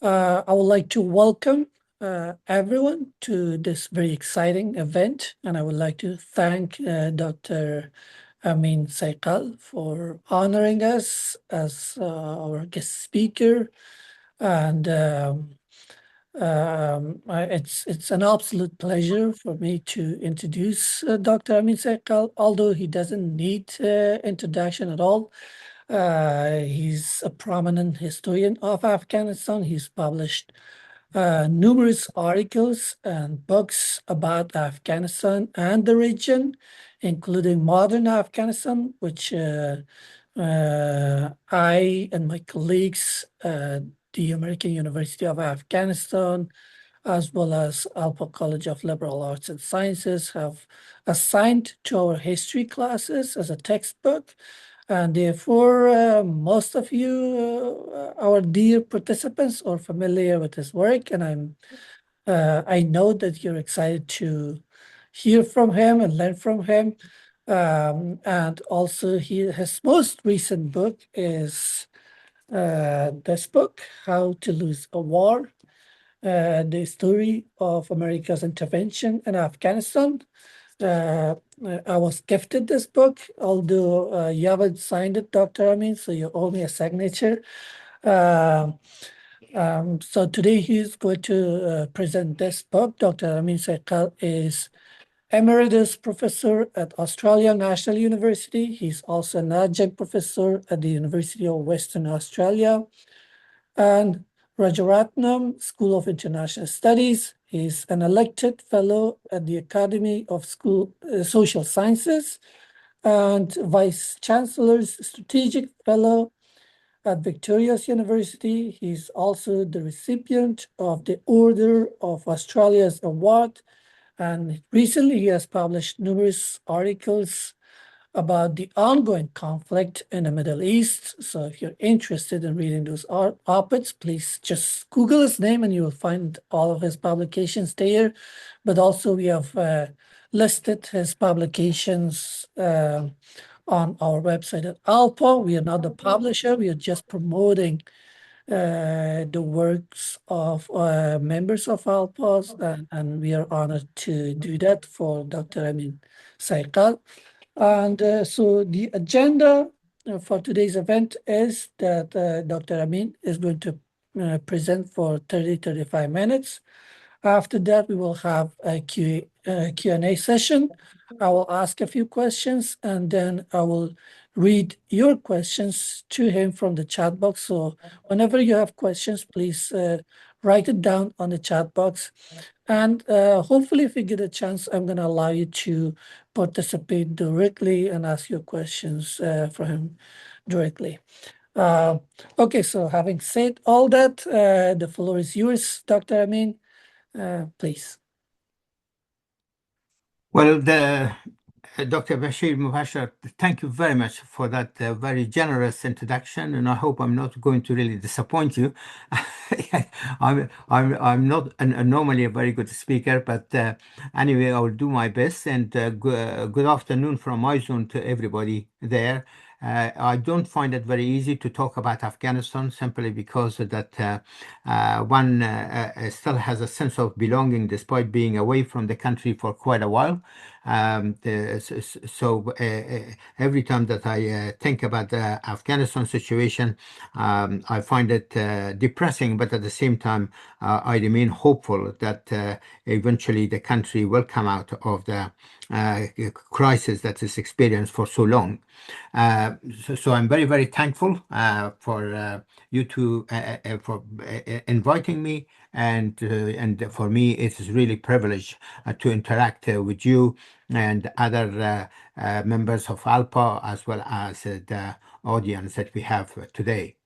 I would like to welcome everyone to this very exciting event, and I would like to thank Dr. Amin Saikal for honoring us as our guest speaker. And it's an absolute pleasure for me to introduce Dr. Amin Saikal, although he doesn't need introduction at all. He's a prominent historian of Afghanistan. He's published numerous articles and books about Afghanistan and the region, including modern Afghanistan, which I and my colleagues at the American University of Afghanistan, as well as Alpha College of Liberal Arts and Sciences, have assigned to our history classes as a textbook. And therefore, most of you, our dear participants, are familiar with his work, and I know that you're excited to hear from him and learn from him. And also, his most recent book is this book, How to Lose a War, the story of America's intervention in Afghanistan. I was gifted this book, although you haven't signed it, Dr. Amin, so you owe me a signature. So today he's going to present this book. Dr. Amin Saikal is Emeritus Professor at Australia National University. He's also an adjunct professor at the University of Western Australia and Rajaratnam School of International Studies. He's an elected fellow at the Academy of Social Sciences and Vice Chancellor's Strategic Fellow at Victoria's University. He's also the recipient of the Order of Australia's Award. And recently he has published numerous articles about the ongoing conflict in the Middle East. So if you're interested in reading those op-eds, please just Google his name and you will find all of his publications there. But also we have listed his publications on our website at ALPA. We are not the publisher. We are just promoting the works of members of ALPA, and we are honored to do that for Dr. Amin Saikal. And so the agenda for today's event is that Dr. Amin is going to present for 35 minutes. After that, we will have a Q&A session. I will ask a few questions, and then I will read your questions to him from the chat box. So whenever you have questions, please write it down on the chat box. And hopefully, if you get a chance, I'm going to allow you to participate directly and ask your questions for him directly. Okay, so having said all that, the floor is yours, Dr. Amin. Please. Well, Dr. Bashir Mubashir, thank you very much for that very generous introduction, and I hope I'm not going to really disappoint you. I'm not normally a very good speaker, but anyway, I will do my best. And good afternoon from my zone to everybody there. I don't find it very easy to talk about Afghanistan simply because that one still has a sense of belonging despite being away from the country for quite a while. So every time that I think about the Afghanistan situation, I find it depressing, but at the same time, I remain hopeful that eventually the country will come out of the crisis that is experienced for so long. So I'm very, very thankful for you two for inviting me, and for me it is really privilege to interact with you and other members of ALPA, as well as the audience that we have today.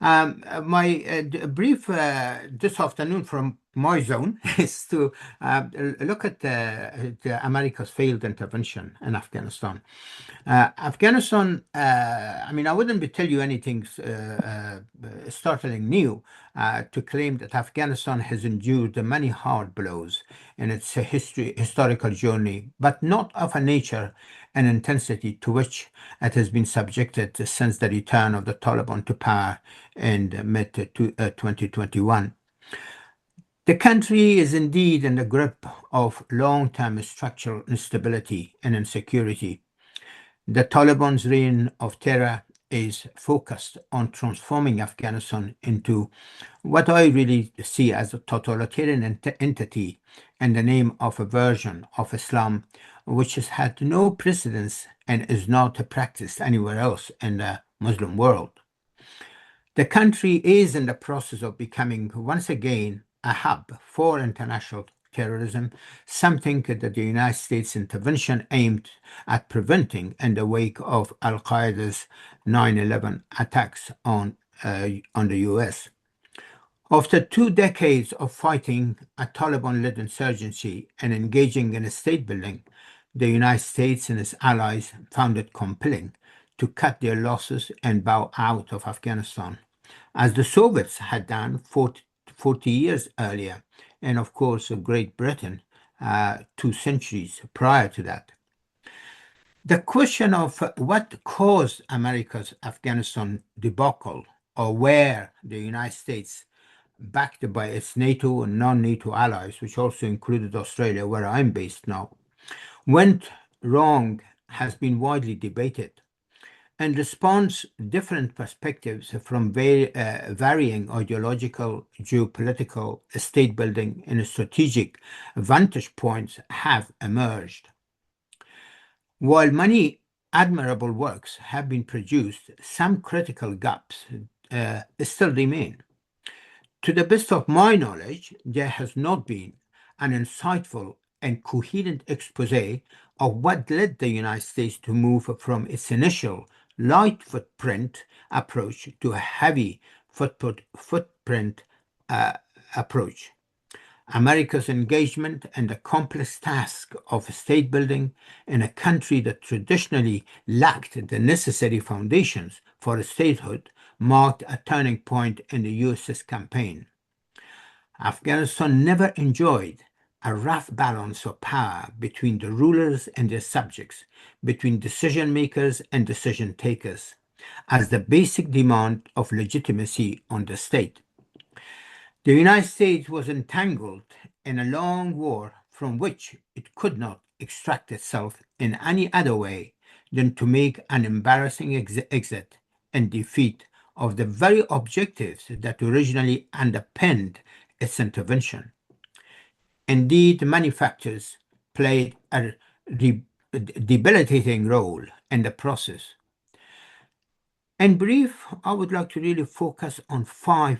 My brief this afternoon from my zone is to look at the America's failed intervention in Afghanistan. Afghanistan, I mean, I wouldn't be tell you anything startling new to claim that Afghanistan has endured many hard blows in its historical journey, but not of a nature and intensity to which it has been subjected since the return of the Taliban to power in mid-2021. The country is indeed in the grip of long-term structural instability and insecurity. The Taliban's reign of terror is focused on transforming Afghanistan into what I really see as a totalitarian entity in the name of a version of Islam which has had no precedence and is not practiced anywhere else in the Muslim world. The country is in the process of becoming once again a hub for international terrorism, something that the United States intervention aimed at preventing in the wake of Al-Qaeda's 9/11 attacks on the US. After 2 decades of fighting a Taliban-led insurgency and engaging in state building, the United States and its allies found it compelling to cut their losses and bow out of Afghanistan, as the Soviets had done 40 years earlier, and of course Great Britain 2 centuries prior to that. The question of what caused America's Afghanistan debacle, or where the United States, backed by its NATO and non-NATO allies, which also included Australia, where I'm based now, went wrong has been widely debated and responds different perspectives from varying ideological, geopolitical, state building, and strategic vantage points have emerged. While many admirable works have been produced, some critical gaps still remain. To the best of my knowledge, there has not been an insightful and coherent expose of what led the United States to move from its initial light footprint approach to a heavy footprint approach. America's engagement in the complex task of state building in a country that traditionally lacked the necessary foundations for statehood marked a turning point in the US's campaign. Afghanistan never enjoyed a rough balance of power between the rulers and their subjects, between decision makers and decision takers, as the basic demand of legitimacy on the state. The United States was entangled in a long war from which it could not extract itself in any other way than to make an embarrassing exit and defeat of the very objectives that originally underpinned its intervention. Indeed, many factors played a debilitating role in the process. In brief, I would like to really focus on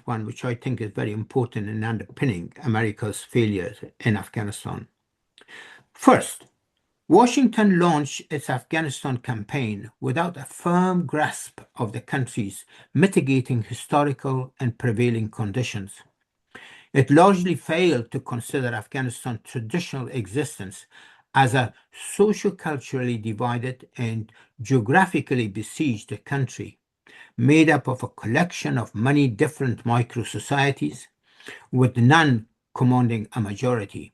one which I think is very important in underpinning America's failures in Afghanistan. First, Washington launched its Afghanistan campaign without a firm grasp of the country's mitigating historical and prevailing conditions. It largely failed to consider Afghanistan's traditional existence as a socio-culturally divided and geographically besieged country, made up of a collection of many different micro-societies, with none commanding a majority.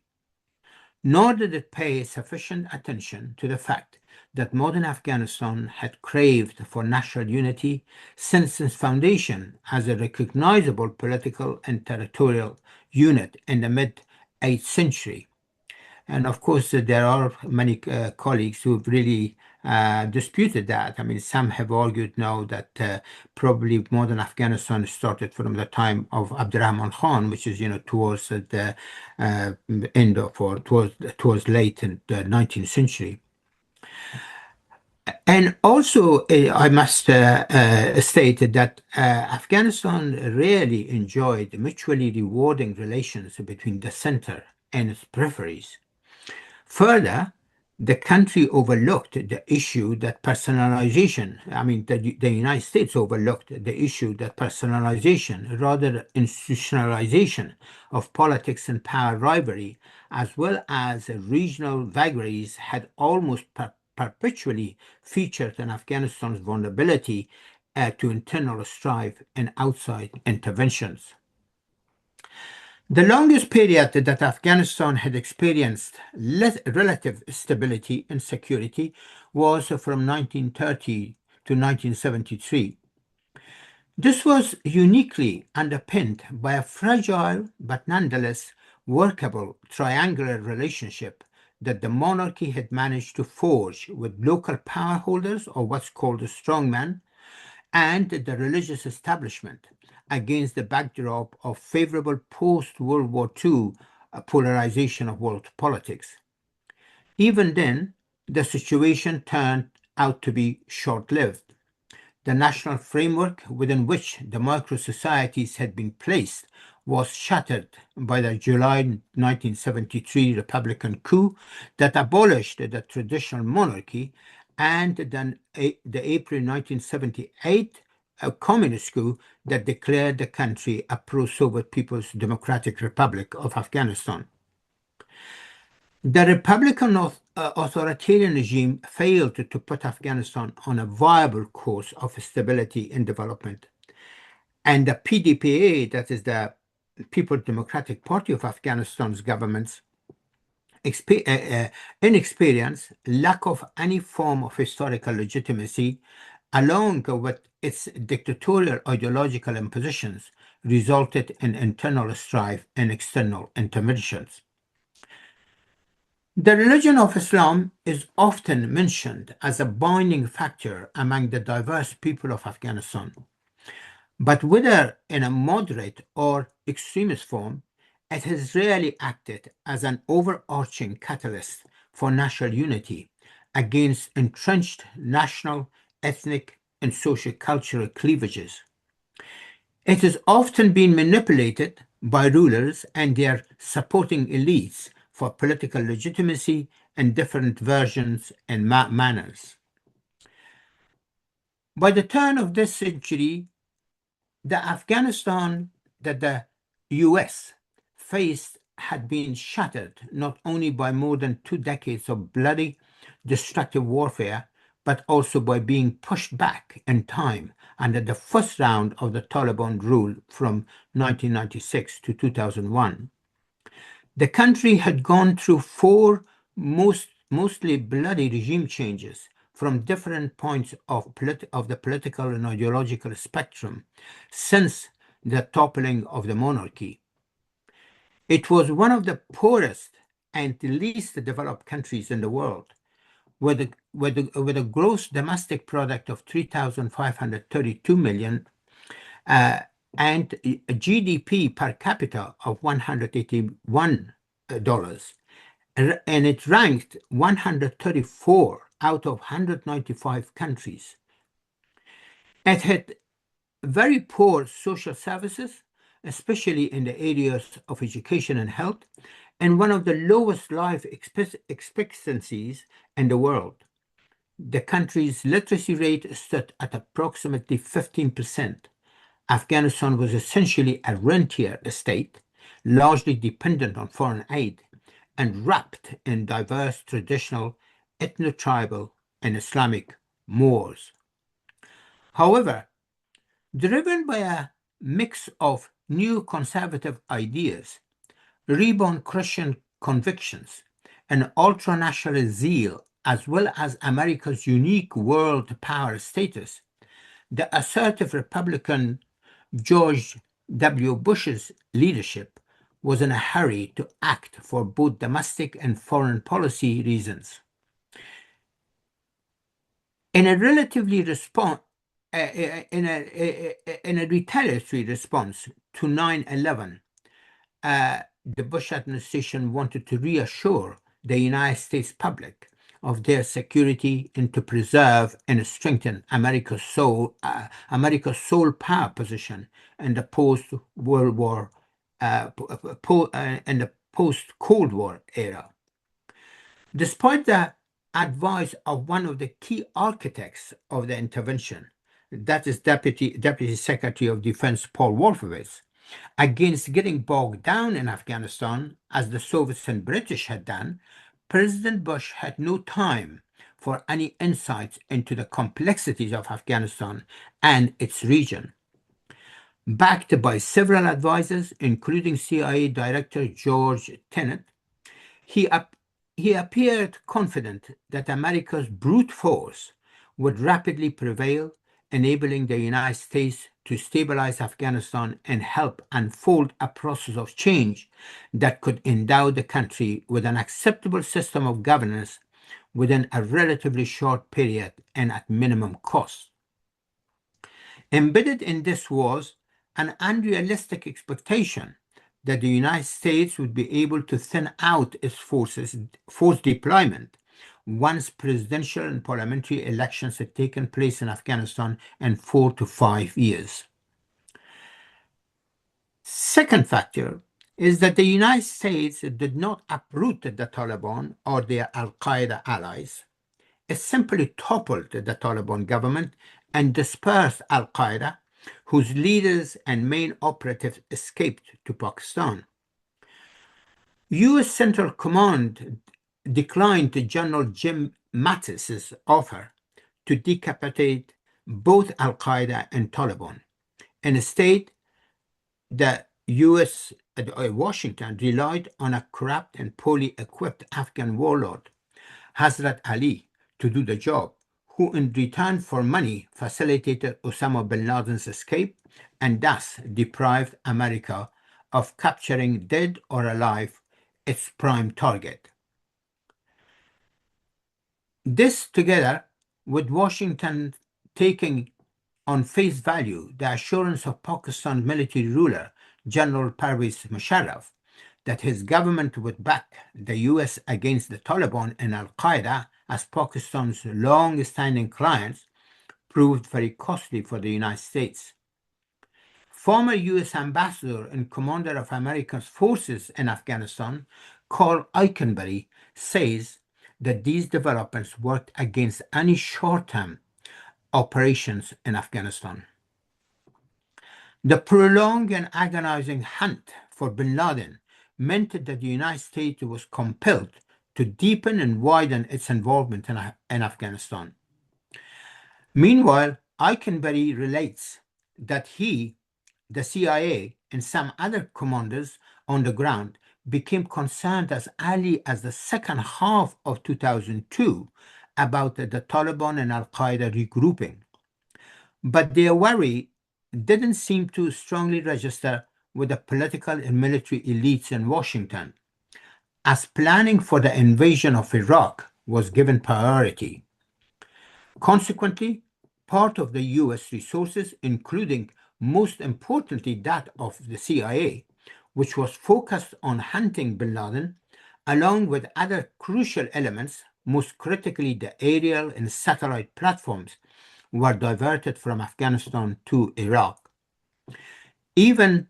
Nor did it pay sufficient attention to the fact that modern Afghanistan had craved for national unity since its foundation as a recognizable political and territorial unit in the mid-8th century. And of course, there are many colleagues who have really disputed that. I mean, some have argued now that probably modern Afghanistan started from the time of Abdurrahman Khan, which is, towards the end of, or towards late in the 19th century. And also, I must state that Afghanistan really enjoyed mutually rewarding relations between the center and its peripheries. Further, the country overlooked the issue that personalization, the United States overlooked the issue that personalization, rather institutionalization of politics and power rivalry, as well as regional vagaries, had almost perpetually featured in Afghanistan's vulnerability to internal strife and outside interventions. The longest period that Afghanistan had experienced relative stability and security was from 1930 to 1973. This was uniquely underpinned by a fragile but nonetheless workable triangular relationship that the monarchy had managed to forge with local power holders, or what's called the strongman, and the religious establishment against the backdrop of favorable post-World War II polarization of world politics. Even then, the situation turned out to be short-lived. The national framework within which the micro-societies had been placed was shattered by the July 1973 Republican coup that abolished the traditional monarchy, and then the April 1978 communist coup that declared the country a pro-Soviet People's Democratic Republic of Afghanistan. The Republican authoritarian regime failed to put Afghanistan on a viable course of stability and development. And the PDPA, that is the People's Democratic Party of Afghanistan's government's inexperience, lack of any form of historical legitimacy, along with its dictatorial ideological impositions, resulted in internal strife and external interventions. The religion of Islam is often mentioned as a binding factor among the diverse people of Afghanistan. But whether in a moderate or extremist form, it has rarely acted as an overarching catalyst for national unity against entrenched national, ethnic, and socio-cultural cleavages. It has often been manipulated by rulers and their supporting elites for political legitimacy and different versions and manners. By the turn of this century, the Afghanistan that the US faced had been shattered not only by more than 2 decades of bloody, destructive warfare, but also by being pushed back in time under the first round of the Taliban rule from 1996 to 2001. The country had gone through 4 mostly bloody regime changes from different points of the political and ideological spectrum since the toppling of the monarchy. It was one of the poorest and the least developed countries in the world, with a gross domestic product of 3,532 million and a GDP per capita of $181, and it ranked 134 out of 195 countries. It had very poor social services, especially in the areas of education and health, and one of the lowest life expectancies in the world. The country's literacy rate stood at approximately 15%. Afghanistan was essentially a rentier state, largely dependent on foreign aid, and wrapped in diverse traditional, ethno-tribal, and Islamic mores. However, driven by a mix of new conservative ideas, reborn Christian convictions, and ultranational zeal, as well as America's unique world power status, the assertive Republican George W. Bush's leadership was in a hurry to act for both domestic and foreign policy reasons. In a retaliatory response to 9/11, the Bush administration wanted to reassure the United States public of their security and to preserve and strengthen America's sole power position in the post-World War in the post-Cold War era. Despite the advice of one of the key architects of the intervention, that is Deputy Secretary of Defense Paul Wolfowitz, against getting bogged down in Afghanistan as the Soviets and British had done, President Bush had no time for any insights into the complexities of Afghanistan and its region. backed by several advisors, including CIA Director George Tenet. He, he appeared confident that America's brute force would rapidly prevail, enabling the United States to stabilize Afghanistan and help unfold a process of change that could endow the country with an acceptable system of governance within a relatively short period and at minimum cost. Embedded in this was an unrealistic expectation that the United States would be able to thin out its force deployment once presidential and parliamentary elections had taken place in Afghanistan in 4 to 5 years. Second factor is that the United States did not uproot the Taliban or their Al-Qaeda allies. It simply toppled the Taliban government and dispersed Al-Qaeda, whose leaders and main operatives escaped to Pakistan. U.S. Central Command declined General Jim Mattis's offer to decapitate both Al-Qaeda and Taliban. Instead, the U.S. Washington relied on a corrupt and poorly equipped Afghan warlord, Hazrat Ali, to do the job, who in return for money facilitated Osama bin Laden's escape and thus deprived America of capturing, dead or alive, its prime target. This, together with Washington taking on face value the assurance of Pakistan's military ruler, General Pervez Musharraf, that his government would back the U.S. against the Taliban and Al-Qaeda as Pakistan's long-standing clients, proved very costly for the United States. Former U.S. Ambassador and Commander of American forces in Afghanistan, Carl Eikenberry, says that these developments worked against any short-term operations in Afghanistan. The prolonged and agonizing hunt for bin Laden meant that the United States was compelled to deepen and widen its involvement in Afghanistan. Meanwhile, Eikenberry relates that he, the CIA, and some other commanders on the ground became concerned as early as the second half of 2002 about the Taliban and Al-Qaeda regrouping. But their worry didn't seem to strongly register with the political and military elites in Washington, as planning for the invasion of Iraq was given priority. Consequently, part of the U.S. resources, including most importantly that of the CIA, which was focused on hunting bin Laden, along with other crucial elements, most critically the aerial and satellite platforms, were diverted from Afghanistan to Iraq. Even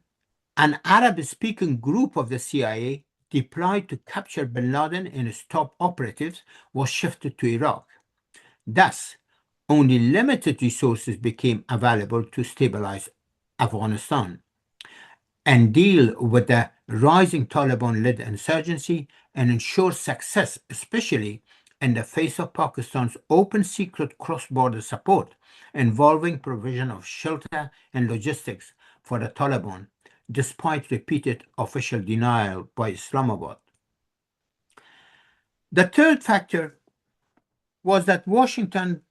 an Arab-speaking group of the CIA deployed to capture bin Laden and his top operatives was shifted to Iraq. Thus, only limited resources became available to stabilize Afghanistan and deal with the rising Taliban-led insurgency and ensure success, especially in the face of Pakistan's open secret cross-border support involving provision of shelter and logistics for the Taliban, despite repeated official denial by Islamabad. The third factor was that Washington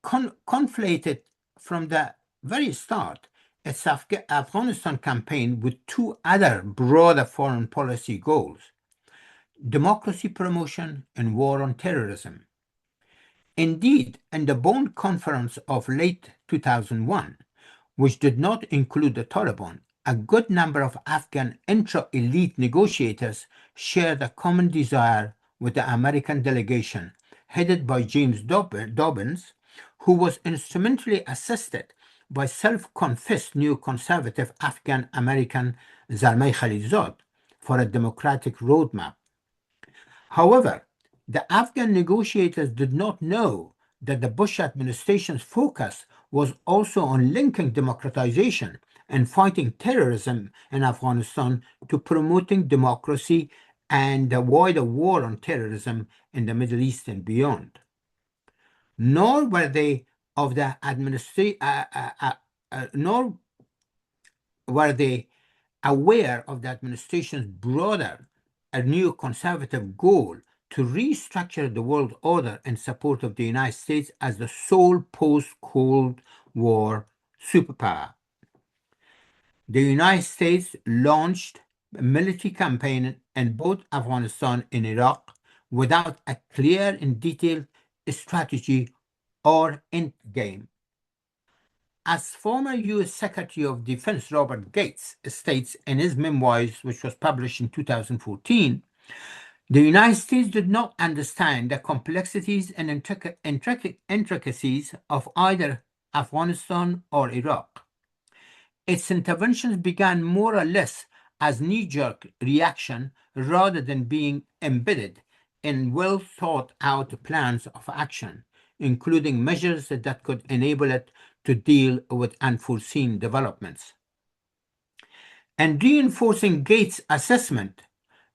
conflated from the very start its Afghanistan campaign with two other broader foreign policy goals: democracy promotion and war on terrorism. Indeed, in the Bonn Conference of late 2001, which did not include the Taliban, a good number of Afghan intra-elite negotiators shared a common desire with the American delegation, headed by James Dobbins, who was instrumentally assisted by self-confessed neoconservative Afghan-American Zalmay Khalilzad, for a democratic roadmap. However, the Afghan negotiators did not know that the Bush administration's focus was also on linking democratization and fighting terrorism in Afghanistan to promoting democracy and the wider war on terrorism in the Middle East and beyond. Nor were they of the nor were they aware of the administration's broader neoconservative goal to restructure the world order in support of the United States as the sole post-Cold War superpower. The United States launched a military campaign in both Afghanistan and Iraq without a clear and detailed strategy or end game. As former U.S. Secretary of Defense Robert Gates states in his memoirs, which was published in 2014, the United States did not understand the complexities and intricacies of either Afghanistan or Iraq. Its interventions began more or less as knee-jerk reaction rather than being embedded in well-thought-out plans of action, including measures that could enable it to deal with unforeseen developments. And reinforcing Gates' assessment,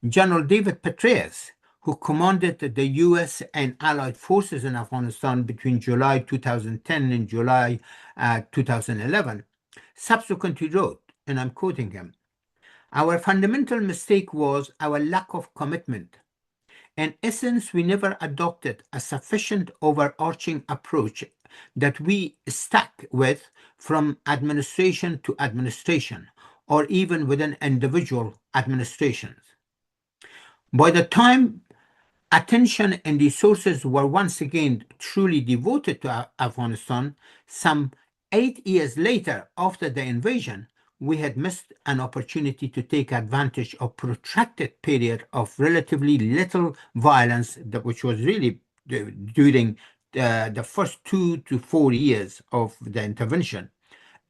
General David Petraeus, who commanded the U.S. and Allied forces in Afghanistan between July 2010 and July 2011, subsequently wrote, and I'm quoting him, "Our fundamental mistake was our lack of commitment. In essence, we never adopted a sufficient overarching approach that we stuck with from administration to administration, or even within individual administrations. By the time attention and resources were once again truly devoted to Afghanistan, some 8 years later after the invasion, we had missed an opportunity to take advantage of protracted period of relatively little violence, which was really during the first 2 to 4 years of the intervention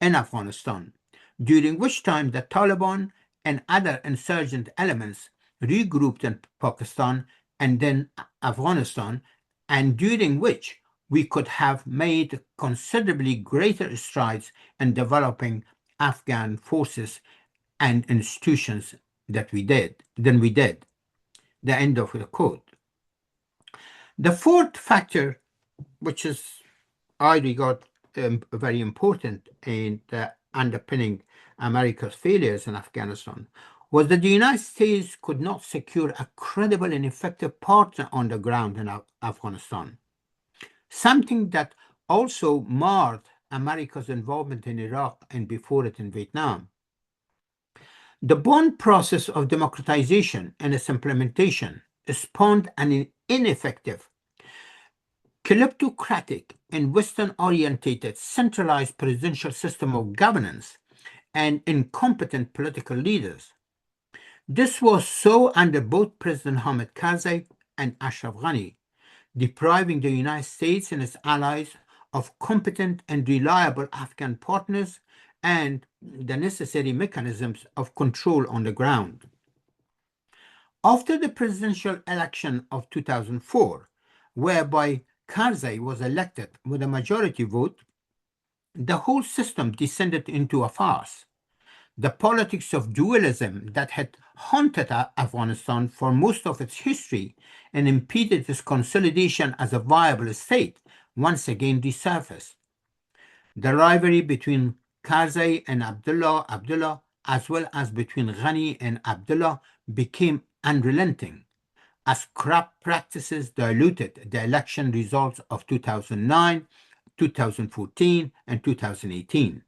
in Afghanistan, during which time the Taliban and other insurgent elements regrouped in Pakistan and then Afghanistan, and during which we could have made considerably greater strides in developing Afghan forces and institutions than we did. The end of the quote. The fourth factor, which is I regard very important in underpinning America's failures in Afghanistan, was that the United States could not secure a credible and effective partner on the ground in Afghanistan, something that also marred America's involvement in Iraq and before it in Vietnam. The Bonn process of democratization and its implementation spawned an ineffective, kleptocratic, and Western-orientated centralized presidential system of governance and incompetent political leaders. This was so under both President Hamid Karzai and Ashraf Ghani, depriving the United States and its allies of competent and reliable Afghan partners and the necessary mechanisms of control on the ground. After the presidential election of 2004, whereby Karzai was elected with a majority vote, the whole system descended into a farce. The politics of dualism that had haunted Afghanistan for most of its history and impeded its consolidation as a viable state once again resurfaced. The rivalry between Karzai and Abdullah, as well as between Ghani and Abdullah, became unrelenting as corrupt practices diluted the election results of 2009, 2014, and 2018.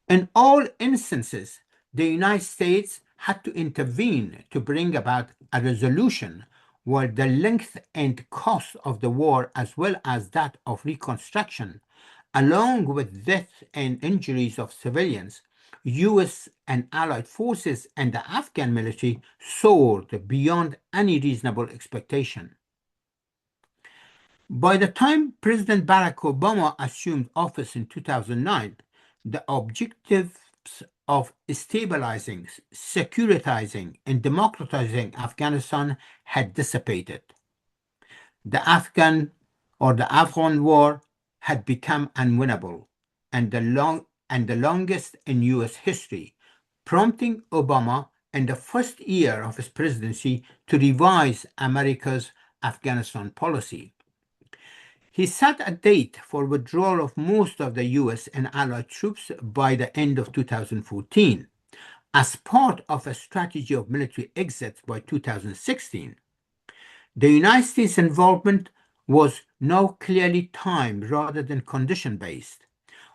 In all instances, the United States had to intervene to bring about a resolution where the length and cost of the war, as well as that of reconstruction, along with death and injuries of civilians, U.S. and Allied forces and the Afghan military soared beyond any reasonable expectation. By the time President Barack Obama assumed office in 2009, the objectives of stabilizing, securitizing, and democratizing Afghanistan had dissipated. The Afghan war had become unwinnable and the longest in U.S. history, prompting Obama in the first year of his presidency to revise America's Afghanistan policy. He set a date for withdrawal of most of the US and Allied troops by the end of 2014 as part of a strategy of military exit by 2016. The United States involvement was now clearly timed rather than condition-based,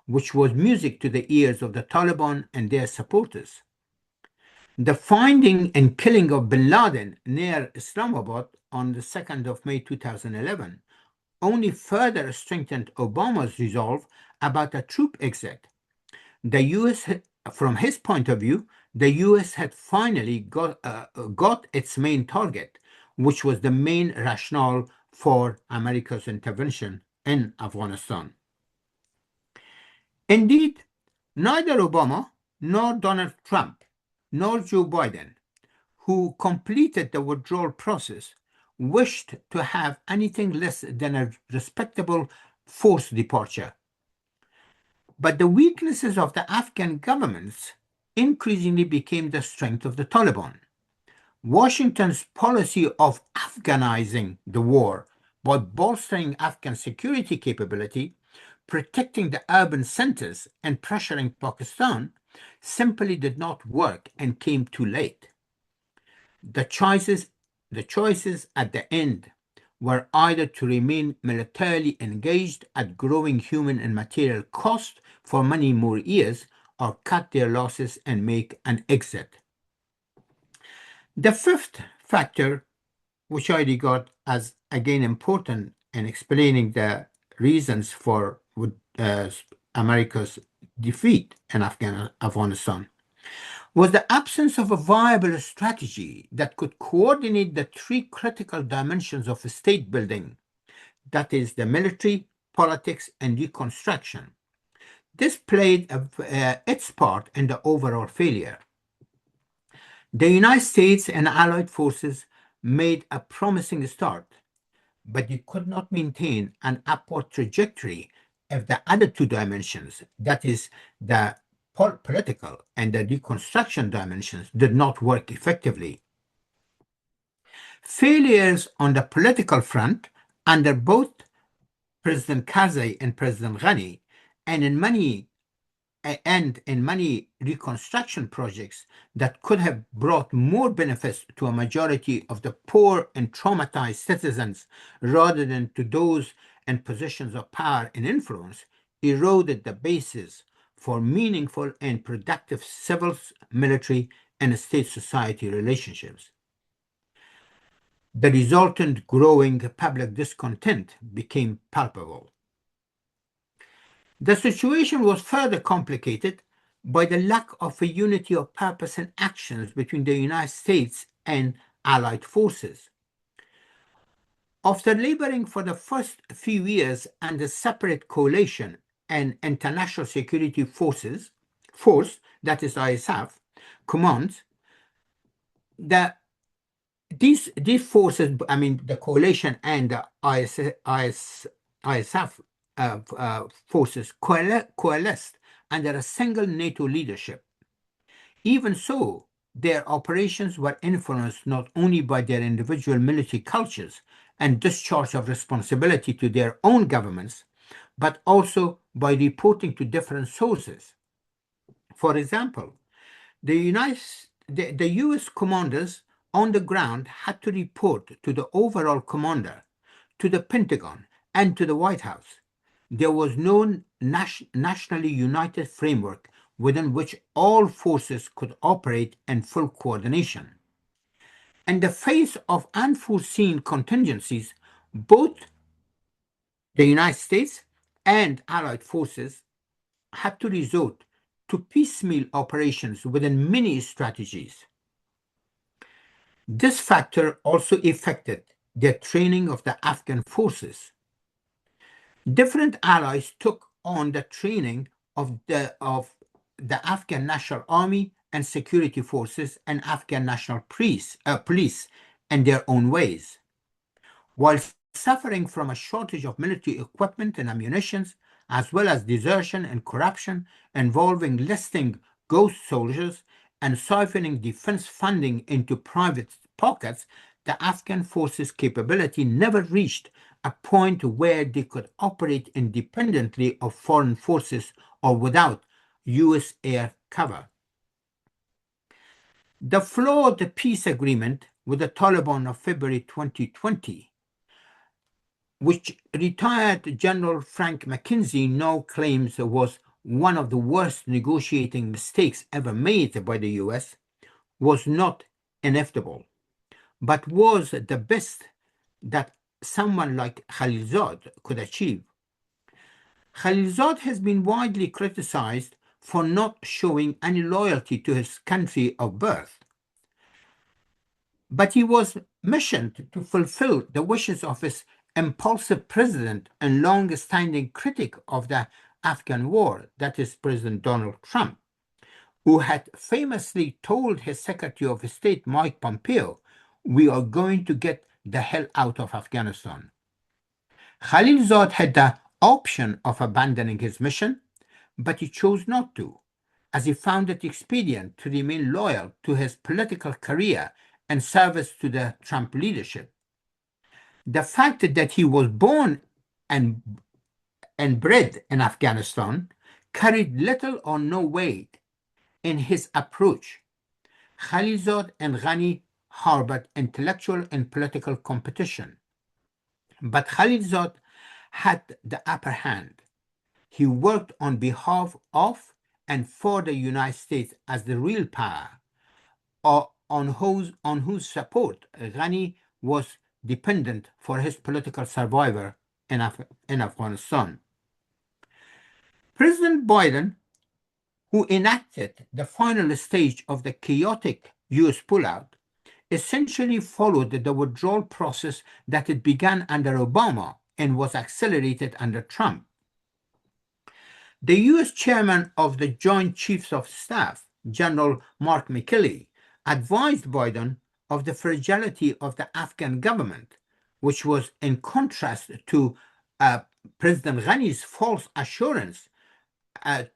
which was music to the ears of the Taliban and their supporters. The finding and killing of bin Laden near Islamabad on the 2nd of May 2011 only further strengthened Obama's resolve about a troop exit. The US, from his point of view, the US had finally got its main target, which was the main rationale for America's intervention in Afghanistan. Indeed, neither Obama nor Donald Trump nor Joe Biden, who completed the withdrawal process, wished to have anything less than a respectable forced departure. But the weaknesses of the Afghan governments increasingly became the strength of the Taliban. Washington's policy of Afghanizing the war by bolstering Afghan security capability, protecting the urban centers, and pressuring Pakistan simply did not work and came too late. The choices at the end were either to remain militarily engaged at growing human and material cost for many more years or cut their losses and make an exit. The fifth factor, which I regard as again important in explaining the reasons for America's defeat in Afghanistan, was the absence of a viable strategy that could coordinate the three critical dimensions of state building, that is, the military, politics, and reconstruction. This played its part in the overall failure. The United States and Allied forces made a promising start, but you could not maintain an upward trajectory if the other two dimensions, that is, the political and the reconstruction dimensions, did not work effectively. Failures on the political front under both President Karzai and President Ghani, and in many reconstruction projects that could have brought more benefits to a majority of the poor and traumatized citizens rather than to those in positions of power and influence, eroded the basis for meaningful and productive civil, military, and state society relationships. The resultant growing public discontent became palpable. The situation was further complicated by the lack of a unity of purpose and actions between the United States and Allied forces. After laboring for the first few years under separate coalition and international security force, that is ISAF, commands, these forces, I mean the coalition and the ISAF forces coalesced under a single NATO leadership. Even so, their operations were influenced not only by their individual military cultures and discharge of responsibility to their own governments, but also by reporting to different sources. For example, the US commanders on the ground had to report to the overall commander, to the Pentagon, and to the White House. There was no nationally united framework within which all forces could operate in full coordination. In the face of unforeseen contingencies, both the United States and Allied forces had to resort to piecemeal operations within many strategies. This factor also affected the training of the Afghan forces. Different allies took on the training of the Afghan National Army and security forces and Afghan National Police in their own ways. While suffering from a shortage of military equipment and ammunition, as well as desertion and corruption involving listing ghost soldiers and siphoning defense funding into private pockets, the Afghan forces' capability never reached a point where they could operate independently of foreign forces or without US air cover. The flawed peace agreement with the Taliban of February 2020, which retired General Frank McKinsey now claims was one of the worst negotiating mistakes ever made by the US, was not inevitable, but was the best that someone like Khalilzad could achieve. Khalilzad has been widely criticized for not showing any loyalty to his country of birth, but he was missioned to fulfill the wishes of his impulsive president and long-standing critic of the Afghan war, that is President Donald Trump, who had famously told his Secretary of State Mike Pompeo, "We are going to get the hell out of Afghanistan." Khalilzad had the option of abandoning his mission, but he chose not to, as he found it expedient to remain loyal to his political career and service to the Trump leadership. The fact that he was born and bred in Afghanistan carried little or no weight in his approach. Khalilzad and Ghani harbored intellectual and political competition, but Khalilzad had the upper hand. He worked on behalf of and for the United States as the real power, or on whose support Ghani was dependent for his political survival in Afghanistan. President Biden, who enacted the final stage of the chaotic US pullout, essentially followed the withdrawal process that had begun under Obama and was accelerated under Trump. The US chairman of the Joint Chiefs of Staff, General Mark Milley, advised Biden of the fragility of the Afghan government, which was in contrast to President Ghani's false assurance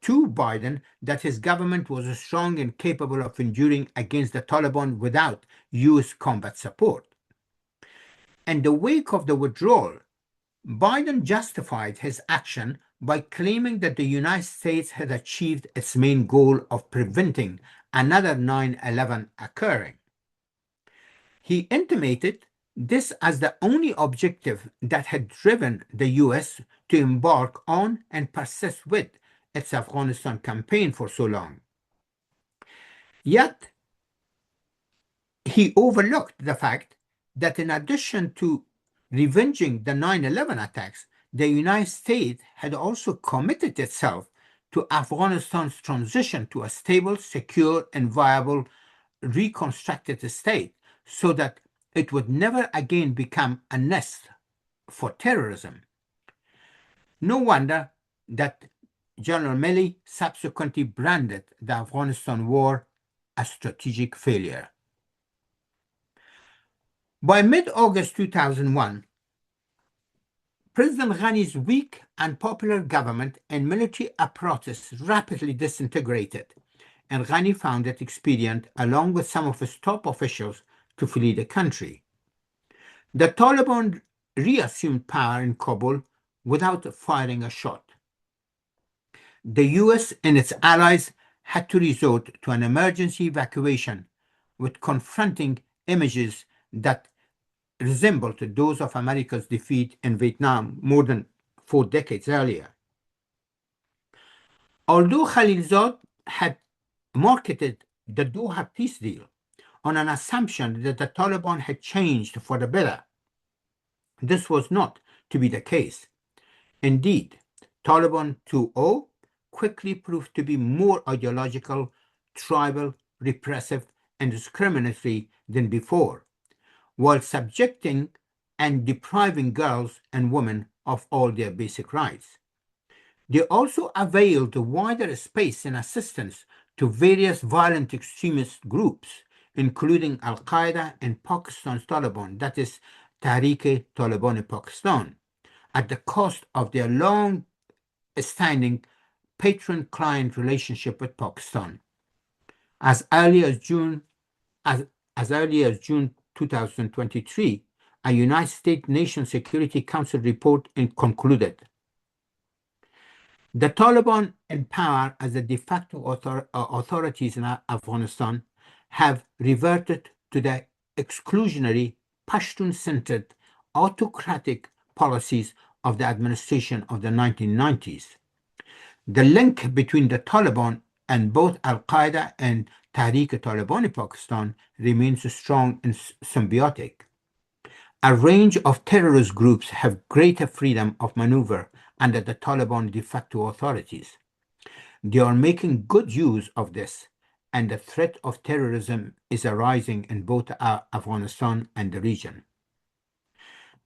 to Biden that his government was strong and capable of enduring against the Taliban without US combat support. In the wake of the withdrawal, Biden justified his action by claiming that the United States had achieved its main goal of preventing another 9/11 occurring. He intimated this as the only objective that had driven the US to embark on and persist with its Afghanistan campaign for so long. Yet, he overlooked the fact that in addition to revenging the 9/11 attacks, the United States had also committed itself to Afghanistan's transition to a stable, secure, and viable reconstructed state so that it would never again become a nest for terrorism. No wonder that General Milley subsequently branded the Afghanistan war a strategic failure. By mid-August 2001, President Ghani's weak and unpopular government and military apparatus rapidly disintegrated, and Ghani found it expedient, along with some of his top officials, to flee the country. The Taliban reassumed power in Kabul without firing a shot. The US and its allies had to resort to an emergency evacuation, with confronting images that resembled those of America's defeat in Vietnam more than 4 decades earlier. Although Khalilzad had marketed the Doha peace deal on an assumption that the Taliban had changed for the better, this was not to be the case. Indeed, Taliban 2.0 quickly proved to be more ideological, tribal, repressive, and discriminatory than before, while subjecting and depriving girls and women of all their basic rights. They also availed wider space and assistance to various violent extremist groups, including Al-Qaeda and Pakistan's Taliban, that is, Tehrik-e-Taliban Pakistan, at the cost of their long-standing patron-client relationship with Pakistan. As early as June 2023, a United States Nation Security Council report and concluded the Taliban in power as the de facto authorities in Afghanistan have reverted to the exclusionary, Pashtun-centered, autocratic policies of the administration of the 1990s. The link between the Taliban and both Al-Qaeda and Tehrik-e-Taliban Pakistan remains strong and symbiotic. A range of terrorist groups have greater freedom of maneuver under the Taliban de facto authorities. They are making good use of this, and the threat of terrorism is arising in both Afghanistan and the region.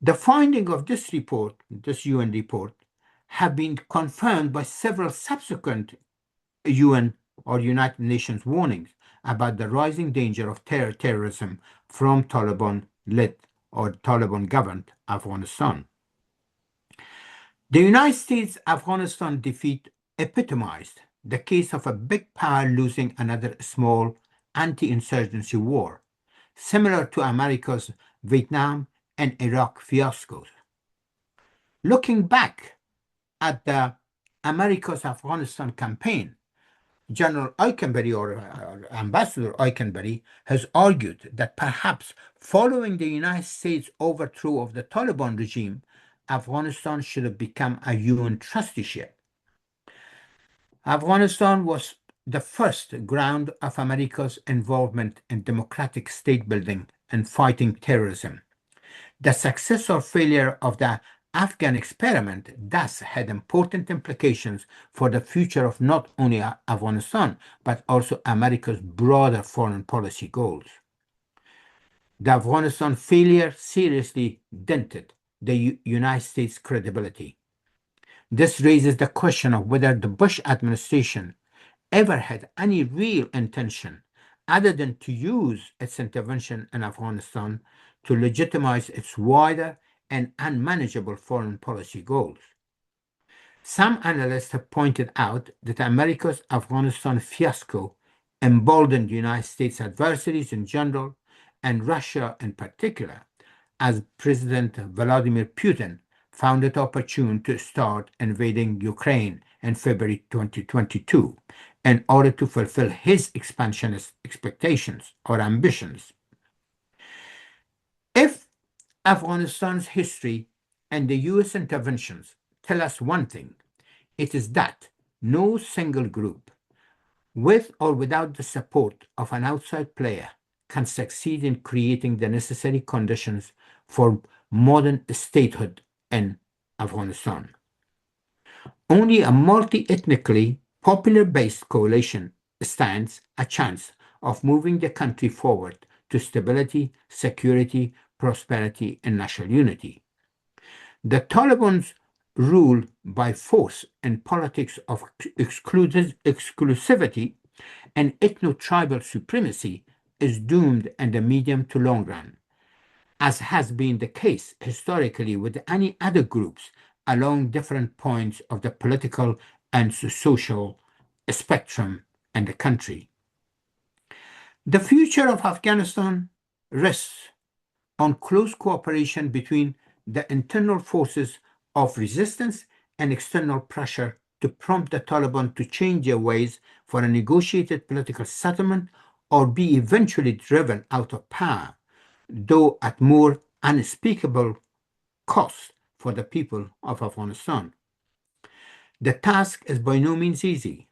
The findings of this report, this UN report, have been confirmed by several subsequent UN or United Nations warnings about the rising danger of terrorism from Taliban-led or Taliban-governed Afghanistan. The United States Afghanistan defeat epitomized the case of a big power losing another small anti-insurgency war, similar to America's Vietnam and Iraq fiascos. Looking back at the America's Afghanistan campaign, General Eikenberry or Ambassador Eikenberry has argued that perhaps following the United States overthrow of the Taliban regime, Afghanistan should have become a UN trusteeship. Afghanistan was the first ground of America's involvement in democratic state building and fighting terrorism. The success or failure of the Afghan experiment thus had important implications for the future of not only Afghanistan, but also America's broader foreign policy goals. The Afghanistan failure seriously dented the United States' credibility. This raises the question of whether the Bush administration ever had any real intention other than to use its intervention in Afghanistan to legitimize its wider and unmanageable foreign policy goals. Some analysts have pointed out that America's Afghanistan fiasco emboldened United States adversaries in general and Russia in particular, as President Vladimir Putin found it opportune to start invading Ukraine in February 2022 in order to fulfill his expansionist expectations or ambitions. If Afghanistan's history and the US interventions tell us one thing, it is that no single group, with or without the support of an outside player, can succeed in creating the necessary conditions for modern statehood in Afghanistan. Only a multi-ethnically, popular-based coalition stands a chance of moving the country forward to stability, security, prosperity, and national unity. The Taliban's rule by force and politics of exclusivity and ethno-tribal supremacy is doomed in the medium to long run, as has been the case historically with any other groups along different points of the political and social spectrum in the country. The future of Afghanistan rests on close cooperation between the internal forces of resistance and external pressure to prompt the Taliban to change their ways for a negotiated political settlement or be eventually driven out of power, though at more unspeakable cost for the people of Afghanistan. The task is by no means easy.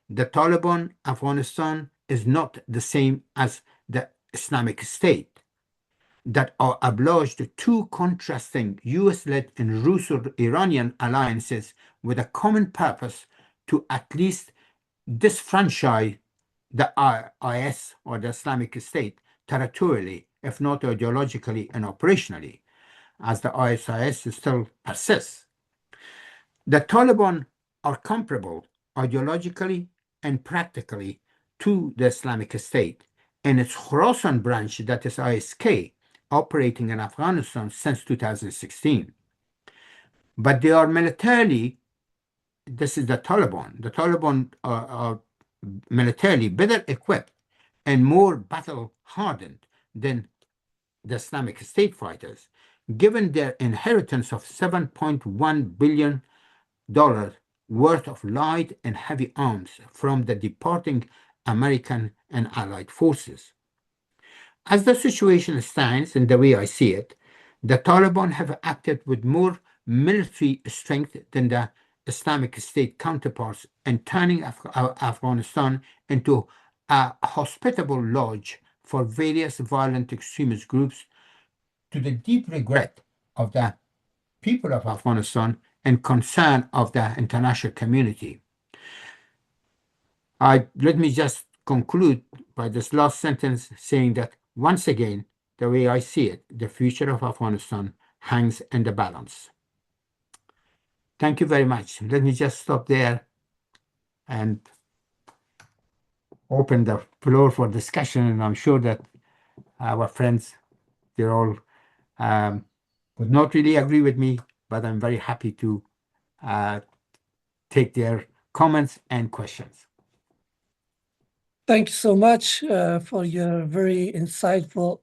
The Taliban Afghanistan is not the same as the Islamic State, that are obliged to two contrasting US-led and Russo-Iranian alliances with a common purpose to at least disfranchise the IS or the Islamic State territorially, if not ideologically and operationally, as the ISIS still persists. The Taliban are comparable ideologically and practically to the Islamic State, and its Khorasan branch, that is ISK, operating in Afghanistan since 2016. But they are militarily, this is the Taliban. The Taliban are militarily better equipped and more battle hardened than the Islamic State fighters, given their inheritance of $7.1 billion worth of light and heavy arms from the departing American and Allied forces. As the situation stands, and the way I see it, the Taliban have acted with more military strength than the Islamic State counterparts and turning Afghanistan into a hospitable lodge for various violent extremist groups, to the deep regret of the people of Afghanistan and concern of the international community. Let me just conclude by this last sentence saying that once again, the way I see it, the future of Afghanistan hangs in the balance. Thank you very much. Let me just stop there and open the floor for discussion. And I'm sure that our friends, they're all would not really agree with me, but I'm very happy to take their comments and questions. Thank you so much for your very insightful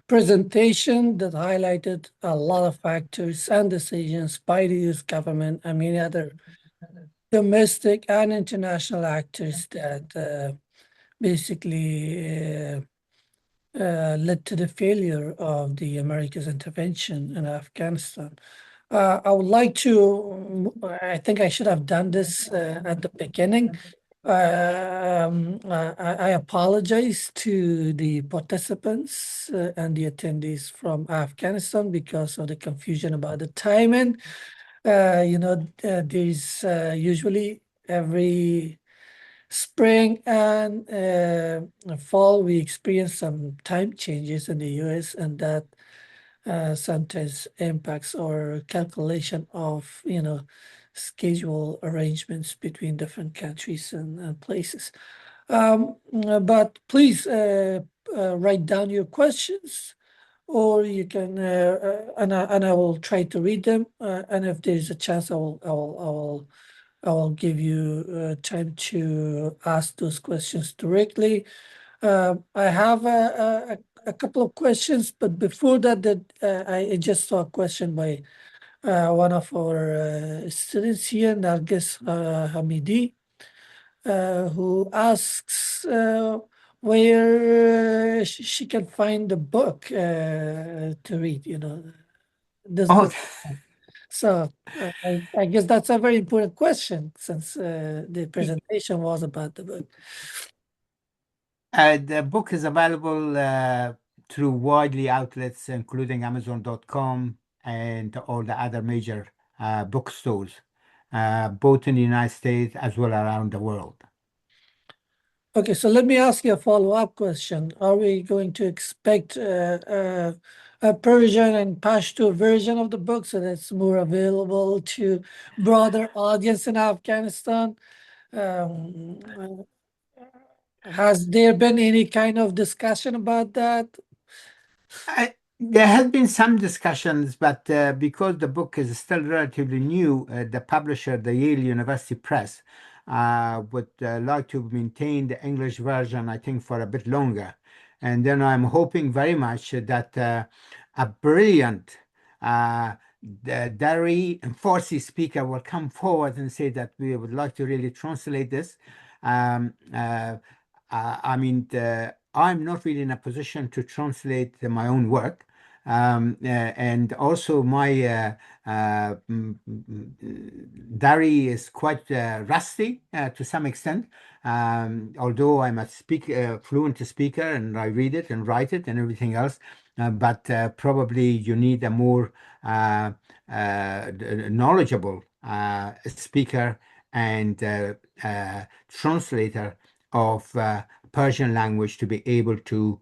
presentation that highlighted a lot of factors and decisions by the U.S. government and many other domestic and international actors that basically led to the failure of the America's intervention in Afghanistan. I would like to, I think I should have done this at the beginning. I apologize to the participants and the attendees from Afghanistan because of the confusion about the timing. There's usually every spring and fall we experience some time changes in the US, and that sometimes impacts our calculation of schedule arrangements between different countries and places. But please write down your questions, or you can and I will try to read them, and if there's a chance I will give you time to ask those questions directly. I have a couple of questions, but before that, I just saw a question by one of our students here, Nargis Hamidi, who asks where she can find the book to read, this book. So I guess that's a very important question since the presentation was about the book. The book is available through widely outlets, including Amazon.com and all the other major bookstores, both in the United States as well around the world. Okay, so let me ask you a follow-up question. Are we going to expect a Persian and Pashto version of the book so that's more available to broader audience in Afghanistan? Has there been any kind of discussion about that? There have been some discussions, but because the book is still relatively new, the publisher, the Yale University Press, would like to maintain the English version, I think, for a bit longer. And then I'm hoping very much that a brilliant Dari and Farsi speaker will come forward and say that we would like to really translate this. I mean, I'm not really in a position to translate my own work. And also my Dari is quite rusty to some extent, although I'm a fluent speaker and I read it and write it and everything else. But probably you need a more knowledgeable speaker and translator of Persian language to be able to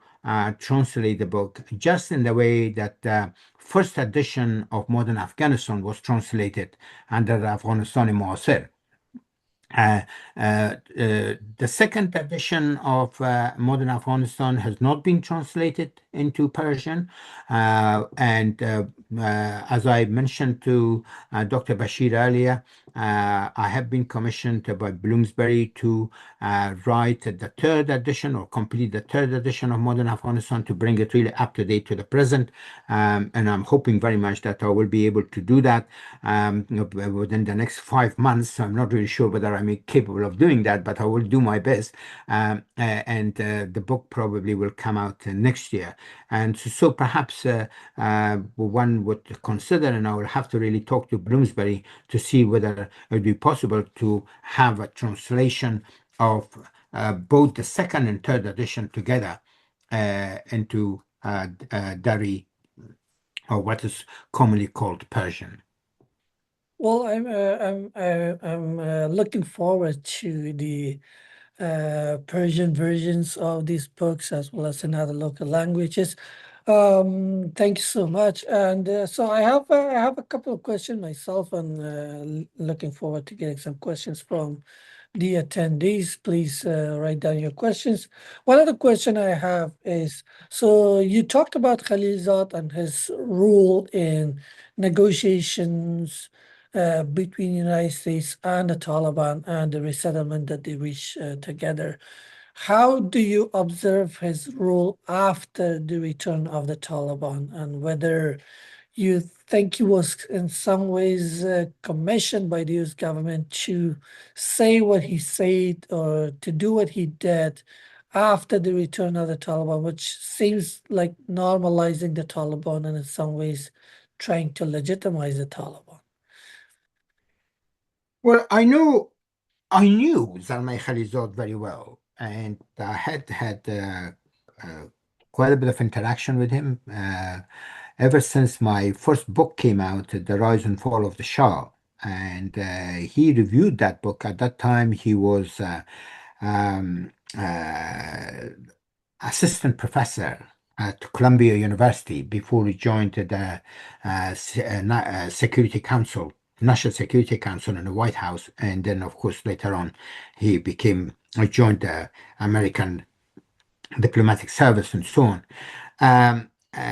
translate the book, just in the way that the first edition of Modern Afghanistan was translated under the Afghanistan Muasir. The second edition of Modern Afghanistan has not been translated into Persian. And as I mentioned to Dr. Bashir earlier, I have been commissioned by Bloomsbury to write the third edition or complete the third edition of Modern Afghanistan to bring it really up to date to the present. And I'm hoping very much that I will be able to do that within the next 5 months. I'm not really sure whether I'm capable of doing that, but I will do my best. And the book probably will come out next year. And so perhaps one would consider, and I will have to really talk to Bloomsbury to see whether it would be possible to have a translation of both the second and third edition together into Dari, or what is commonly called Persian. Well, I'm looking forward to the Persian versions of these books as well as in other local languages. Thank you so much. And so I have a couple of questions myself, and looking forward to getting some questions from the attendees. Please write down your questions. One other question I have is, so you talked about Khalilzad and his role in negotiations between the United States and the Taliban and the resettlement that they reached together. How do you observe his role after the return of the Taliban, and whether you think he was in some ways commissioned by the US government to say what he said or to do what he did after the return of the Taliban, which seems like normalizing the Taliban and in some ways trying to legitimize the Taliban? Well, I knew Zalmay Khalilzad very well, and I had quite a bit of interaction with him ever since my first book came out, The Rise and Fall of the Shah. And he reviewed that book. At that time, he was um, assistant professor at Columbia University before he joined the Security Council, National Security Council in the White House. And then, of course, later on, he joined the American Diplomatic Service and so on.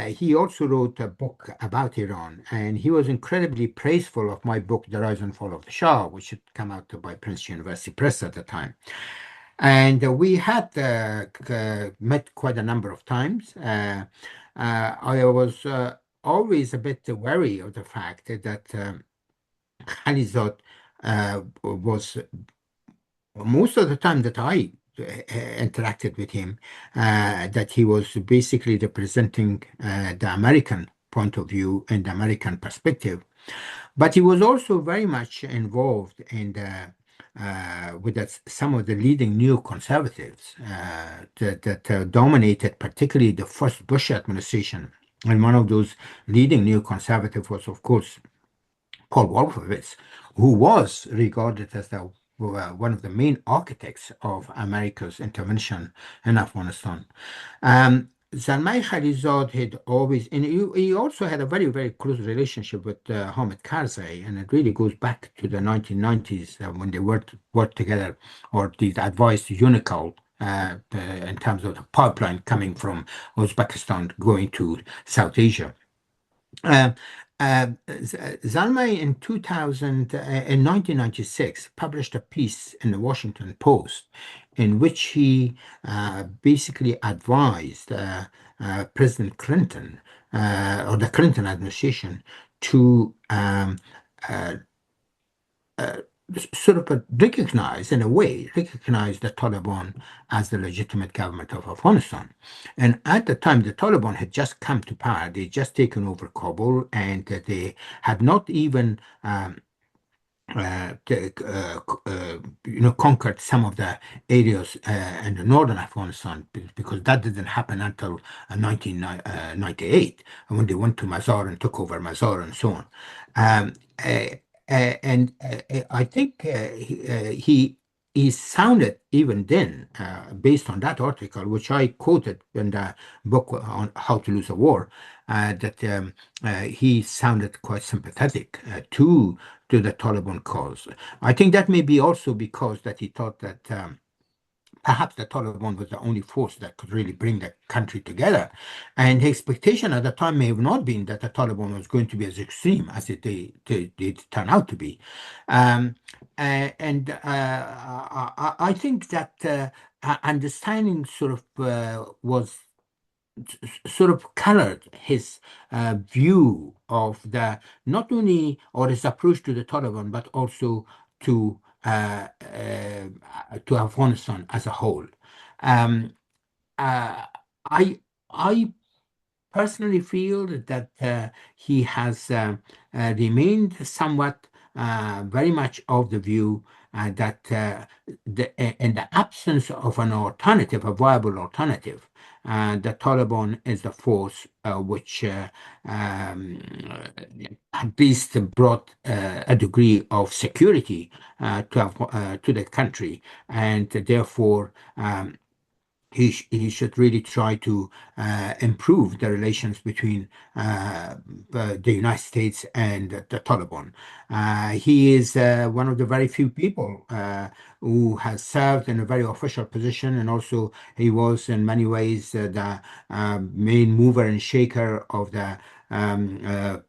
He also wrote a book about Iran, and he was incredibly praiseful of my book, The Rise and Fall of the Shah, which had come out by Princeton University Press at the time. And we had met quite a number of times. I was always a bit wary of the fact that Khalilzad was most of the time that I interacted with him, that he was basically representing the American point of view and the American perspective. But he was also very much involved in some of the leading neoconservatives that dominated, particularly the first Bush administration. And one of those leading neoconservatives was, of course, Paul Wolfowitz, who was regarded as one of the main architects of America's intervention in Afghanistan. Zalmay Khalilzad had always, and he also had a very, very close relationship with Hamid Karzai, and it really goes back to the 1990s when they worked together, or they advised Unicol in terms of the pipeline coming from Uzbekistan going to South Asia. Zalmay in 1996 published a piece in the Washington Post in which he basically advised President Clinton or the Clinton administration to sort of recognize the Taliban as the legitimate government of Afghanistan. And at the time, the Taliban had just come to power. They'd just taken over Kabul, and they had not even conquered some of the areas in the northern Afghanistan, because that didn't happen until 1998, when they went to Mazar and took over Mazar and so on. And I think he sounded even then, based on that article, which I quoted in the book on How to Lose a War, that he sounded quite sympathetic to the Taliban cause. I think that may be also because that he thought that perhaps the Taliban was the only force that could really bring the country together. And the expectation at the time may have not been that the Taliban was going to be as extreme as it turned out to be. I think that understanding sort of was sort of colored his view of the not only or his approach to the Taliban, but also to Afghanistan as a whole. Um, uh, I personally feel that he has remained somewhat very much of the view that in the absence of an alternative, a viable alternative, the Taliban is the force which at least brought a degree of security to the country, and therefore he should really try to improve the relations between the United States and the Taliban. He is one of the very few people who has served in a very official position, and also he was in many ways the main mover and shaker of the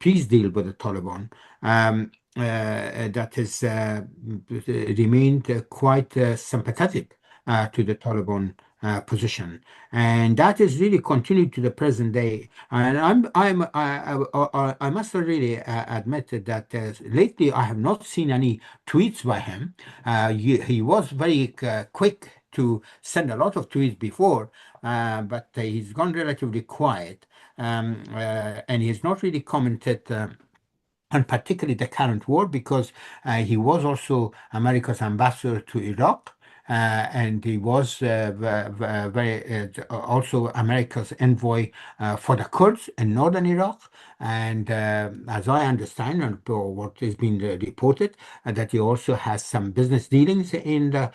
peace deal with the Taliban. That has remained quite sympathetic to the Taliban position, and that is really continued to the present day. And I must really admit that lately I have not seen any tweets by him. He was very quick to send a lot of tweets before, but he's gone relatively quiet, and he has not really commented. And particularly the current war, because he was also America's ambassador to Iraq, and he was very also America's envoy for the Kurds in northern Iraq. And as I understand, and what has been reported, that he also has some business dealings in the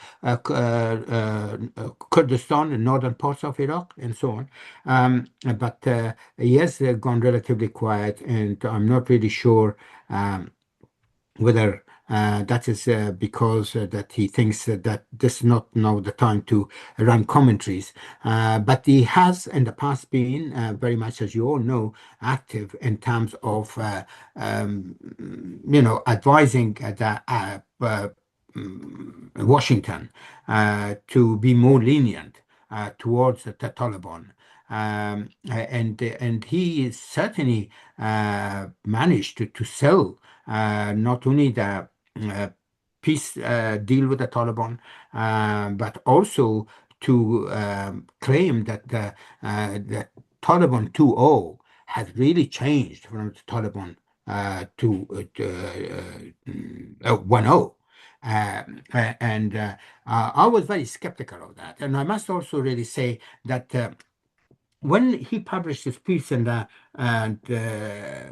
Kurdistan and northern parts of Iraq, and so on. But he has gone relatively quiet, and I'm not really sure whether that is because that he thinks that this is not now the time to run commentaries. But he has in the past been very much, as you all know, active in terms of advising the Washington to be more lenient towards the Taliban. And he certainly managed to sell not only the peace deal with the Taliban, but also to claim that the Taliban 2.0 has really changed from the Taliban to 1.0. I was very skeptical of that. And I must also really say that when he published his piece in the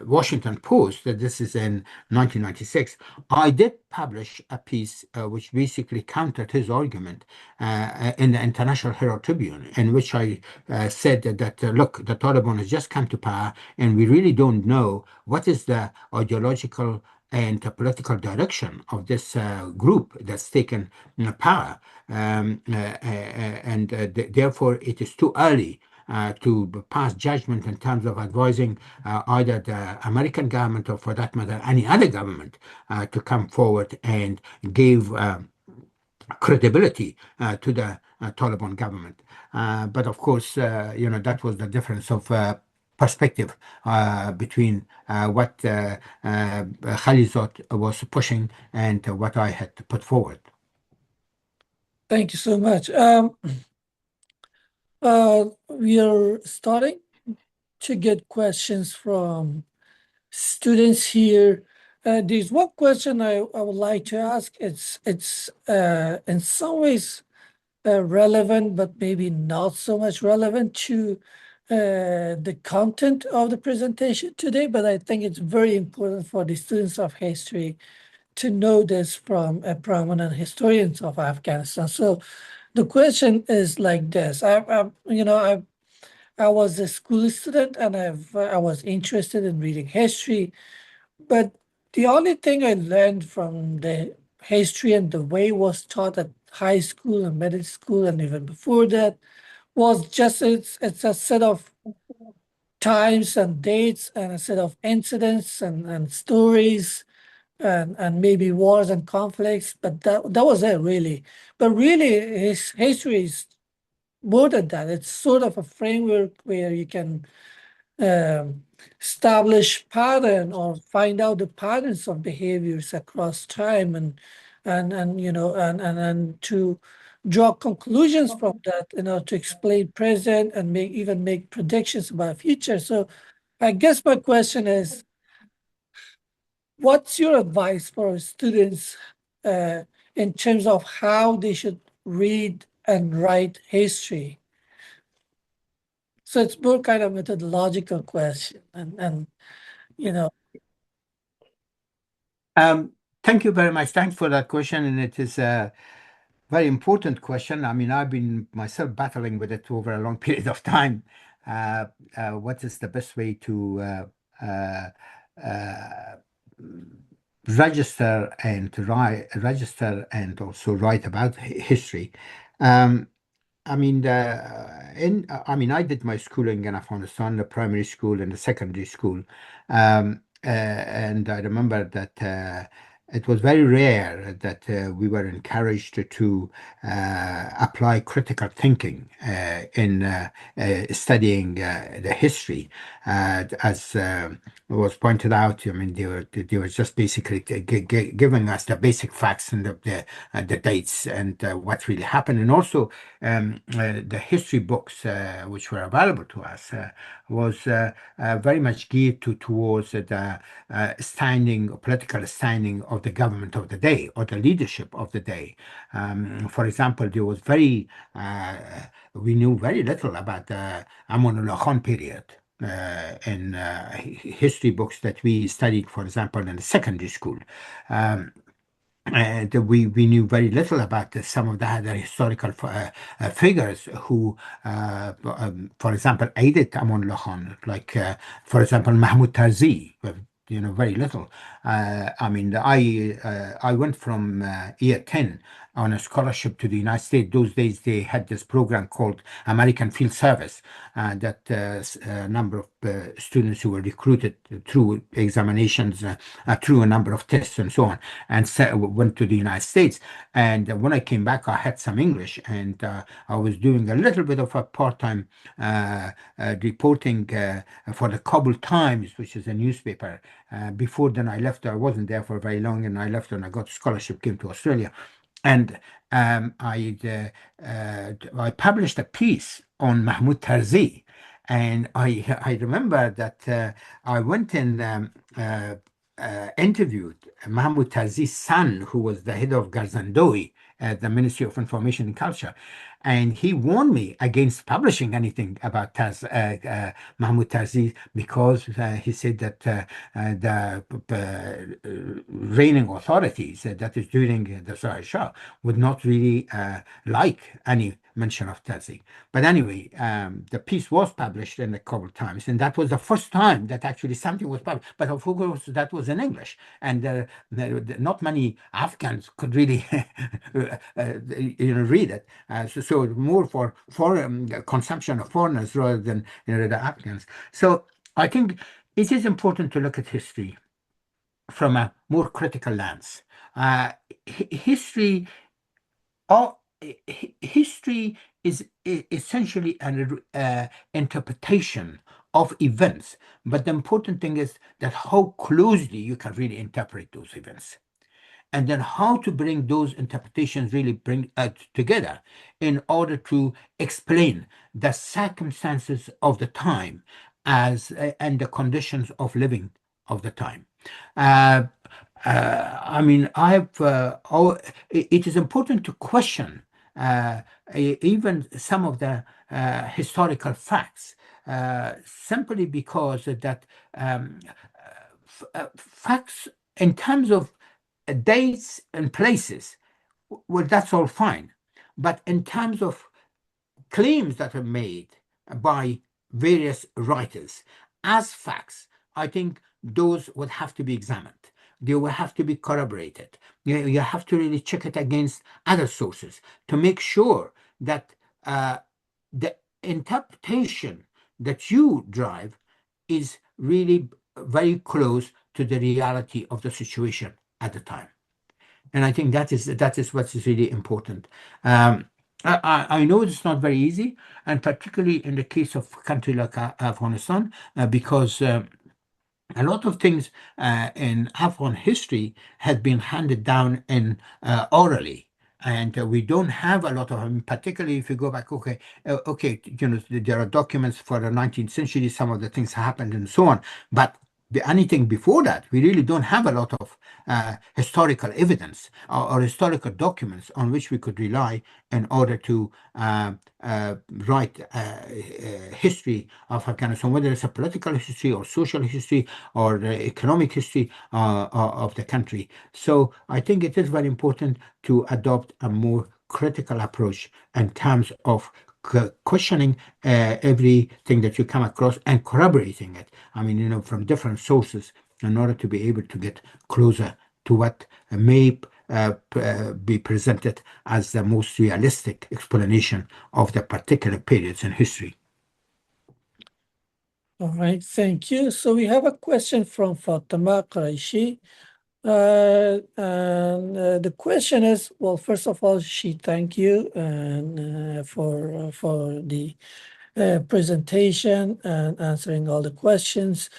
Washington Post, that this is in 1996, I did publish a piece which basically countered his argument in the International Herald Tribune, in which I said that look, the Taliban has just come to power, and we really don't know what is the ideological and the political direction of this group that's taken power, and therefore it is too early to pass judgment in terms of advising either the American government or, for that matter, any other government to come forward and give credibility to the Taliban government. But of course, that was the difference of perspective between what Khalilzad was pushing and what I had put forward. Thank you so much. We are starting to get questions from students here. There's one question I would like to ask. It's in some ways relevant, but maybe not so much relevant to the content of the presentation today. But I think it's very important for the students of history to know this from a prominent historians of Afghanistan. So the question is like this. I was a school student, and I was interested in reading history, but the only thing I learned from the history and the way it was taught at high school and middle school and even before that was just it's a set of times and dates and a set of incidents and stories and maybe wars and conflicts, but that was it really. But really, his history is more than that. It's sort of a framework where you can um, establish pattern or find out the patterns of behaviors across time and you know and to draw conclusions from that in order to explain present and make predictions about future. So I guess my question is, what's your advice for students uh, in terms of how they should read and write history? So it's more kind of methodological question, and you know, Thank you very much. Thanks for that question, and it is a very important question. I mean, I've been myself battling with it over a long period of time. Uh, what is the best way to uh, register and to register and also write about history? Um, I mean, I did my schooling in Afghanistan, the primary school and the secondary school, and I remember that it was very rare that we were encouraged to apply critical thinking in studying the history, as was pointed out. I mean, they were just basically giving us the basic facts and the dates and what really happened, and also the history books which were available to us was very much geared towards the political standing of the government of the day or the leadership of the day. For example, we knew very little about the Amanullah Khan period. In history books that we studied, for example, in the secondary school. Um, and we knew very little about some of the historical figures who, for example, aided Amun Khan, like, for example, Mahmoud Tarzi. Very little. I went from year 10 on a scholarship to the United States. Those days they had this program called American Field Service, that a number of students who were recruited through examinations, through a number of tests and so on, and went to the United States. And when I came back, I had some English, and I was doing a little bit of a part-time reporting for the Kabul Times, which is a newspaper. Before then, I left. I wasn't there for very long, and I left, and I got a scholarship, came to Australia, and I published a piece on Mahmoud Tarzi, and I remember that I went and interviewed Mahmoud Tarzi's son, who was the head of Garzandoui at the Ministry of Information and Culture. And he warned me against publishing anything about Mahmoud Tarzi, because he said that the reigning authorities, that is during the Zahir Shah, would not really like any mention of Tarzi. But anyway, the piece was published in the Kabul Times, and that was the first time that actually something was published. But of course, that was in English, and not many Afghans could really read it. So more for consumption of foreigners rather than the Afghans. So I think it is important to look at history from a more critical lens. History History is essentially an interpretation of events, but the important thing is that how closely you can really interpret those events, and then how to bring those interpretations really bring together in order to explain the circumstances of the time and the conditions of living of the time. Uh, it is important to question even some of the historical facts, simply because that facts in terms of dates and places, well, that's all fine. But in terms of claims that are made by various writers as facts, I think those would have to be examined. they will have to be corroborated. You have to really check it against other sources to make sure that the interpretation that you drive is really very close to the reality of the situation at the time. And I think that is what is really important. Um, I know it's not very easy, and particularly in the case of a country like Afghanistan, because a lot of things in Afghan history had been handed down in orally. And we don't have a lot of them, particularly if you go back, okay, there are documents for the 19th century, some of the things happened and so on. But anything before that, we really don't have a lot of historical evidence or historical documents on which we could rely in order to write history of Afghanistan, whether it's a political history or social history or the economic history of the country. So I think it is very important to adopt a more critical approach in terms of questioning everything that you come across and corroborating it. I mean, from different sources in order to be able to get closer to what may be presented as the most realistic explanation of the particular periods in history. All right, thank you. So we have a question from Fatima Quraishi. And the question is, well, first of all, she thank you and for the presentation and answering all the questions.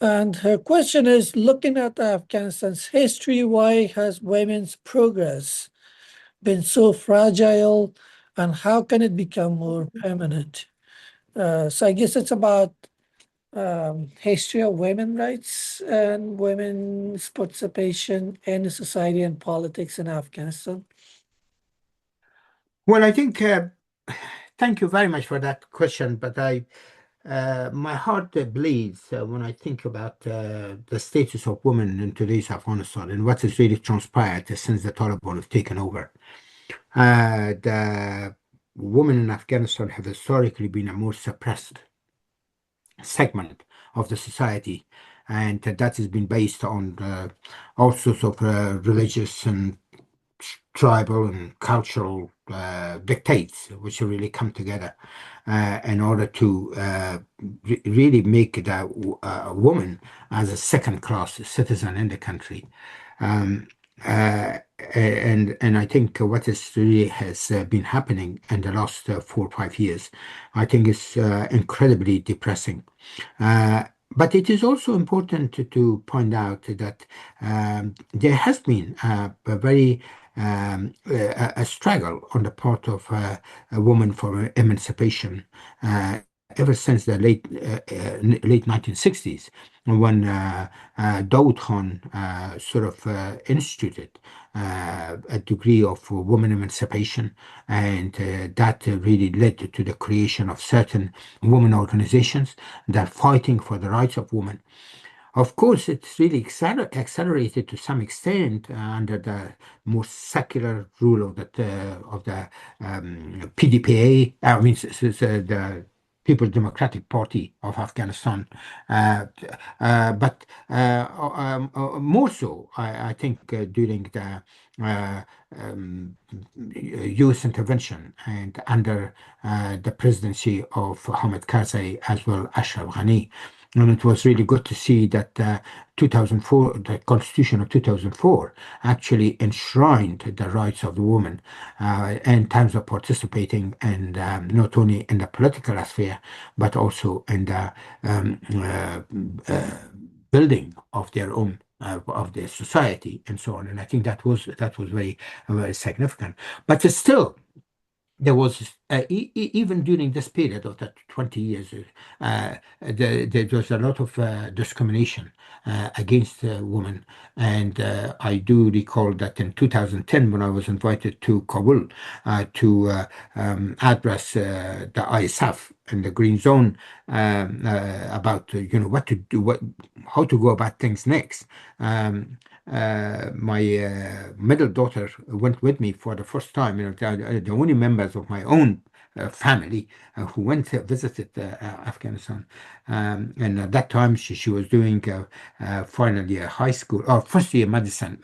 And her question is, looking at Afghanistan's history, why has women's progress been so fragile, and how can it become more permanent? So I guess it's about history of women's rights and women's participation in society and politics in Afghanistan. Well, I think, thank you very much for that question, but my heart bleeds when I think about the status of women in today's Afghanistan and what has really transpired since the Taliban have taken over. The women in Afghanistan have historically been a more suppressed segment of the society, and that has been based on all sorts of religious and tribal and cultural dictates, which really come together in order to really make the woman as a second-class citizen in the country. Um, and I think what is really has been happening in the last 4 or 5 years, I think is incredibly depressing. But it is also important to point out that there has been a very a struggle on the part of a woman for emancipation ever since the late 1960s, when Dawood Khan sort of instituted a degree of women emancipation, and that really led to the creation of certain women organizations that are fighting for the rights of women. Of course, it's really accelerated to some extent under the more secular rule of the PDPA. I mean, the People's Democratic Party of Afghanistan, but more so, I think, during the U.S. intervention and under the presidency of Hamid Karzai as well Ashraf Ghani. And it was really good to see that 2004, the Constitution of 2004 actually enshrined the rights of the woman in terms of participating in not only in the political sphere, but also in the building of their own of their society and so on. And I think that was very, very significant. But still, there was even during this period of that 20 years, there was a lot of discrimination against women. And I do recall that in 2010, when I was invited to Kabul to address the ISAF in the Green Zone about what to do, how to go about things next. My middle daughter went with me for the first time. The only members of my own family who went visited Afghanistan, and at that time she was doing final year high school or first year medicine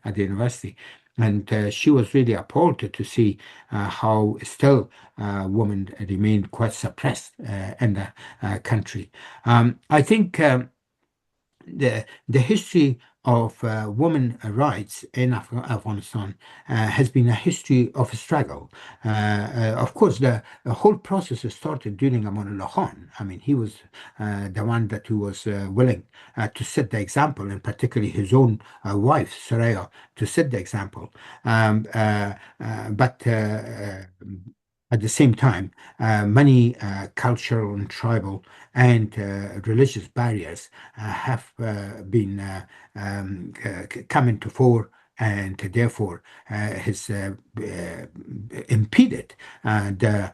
at the university. And she was really appalled to see how still women remain quite suppressed in the country. I think the history of women rights in Afghanistan has been a history of struggle. Of course, the whole process started during Amanullah Khan. I mean, he was the one that who was willing to set the example, and particularly his own wife, Saraya, to set the example. But at the same time, many cultural and tribal and religious barriers have been coming to fore, and therefore has impeded the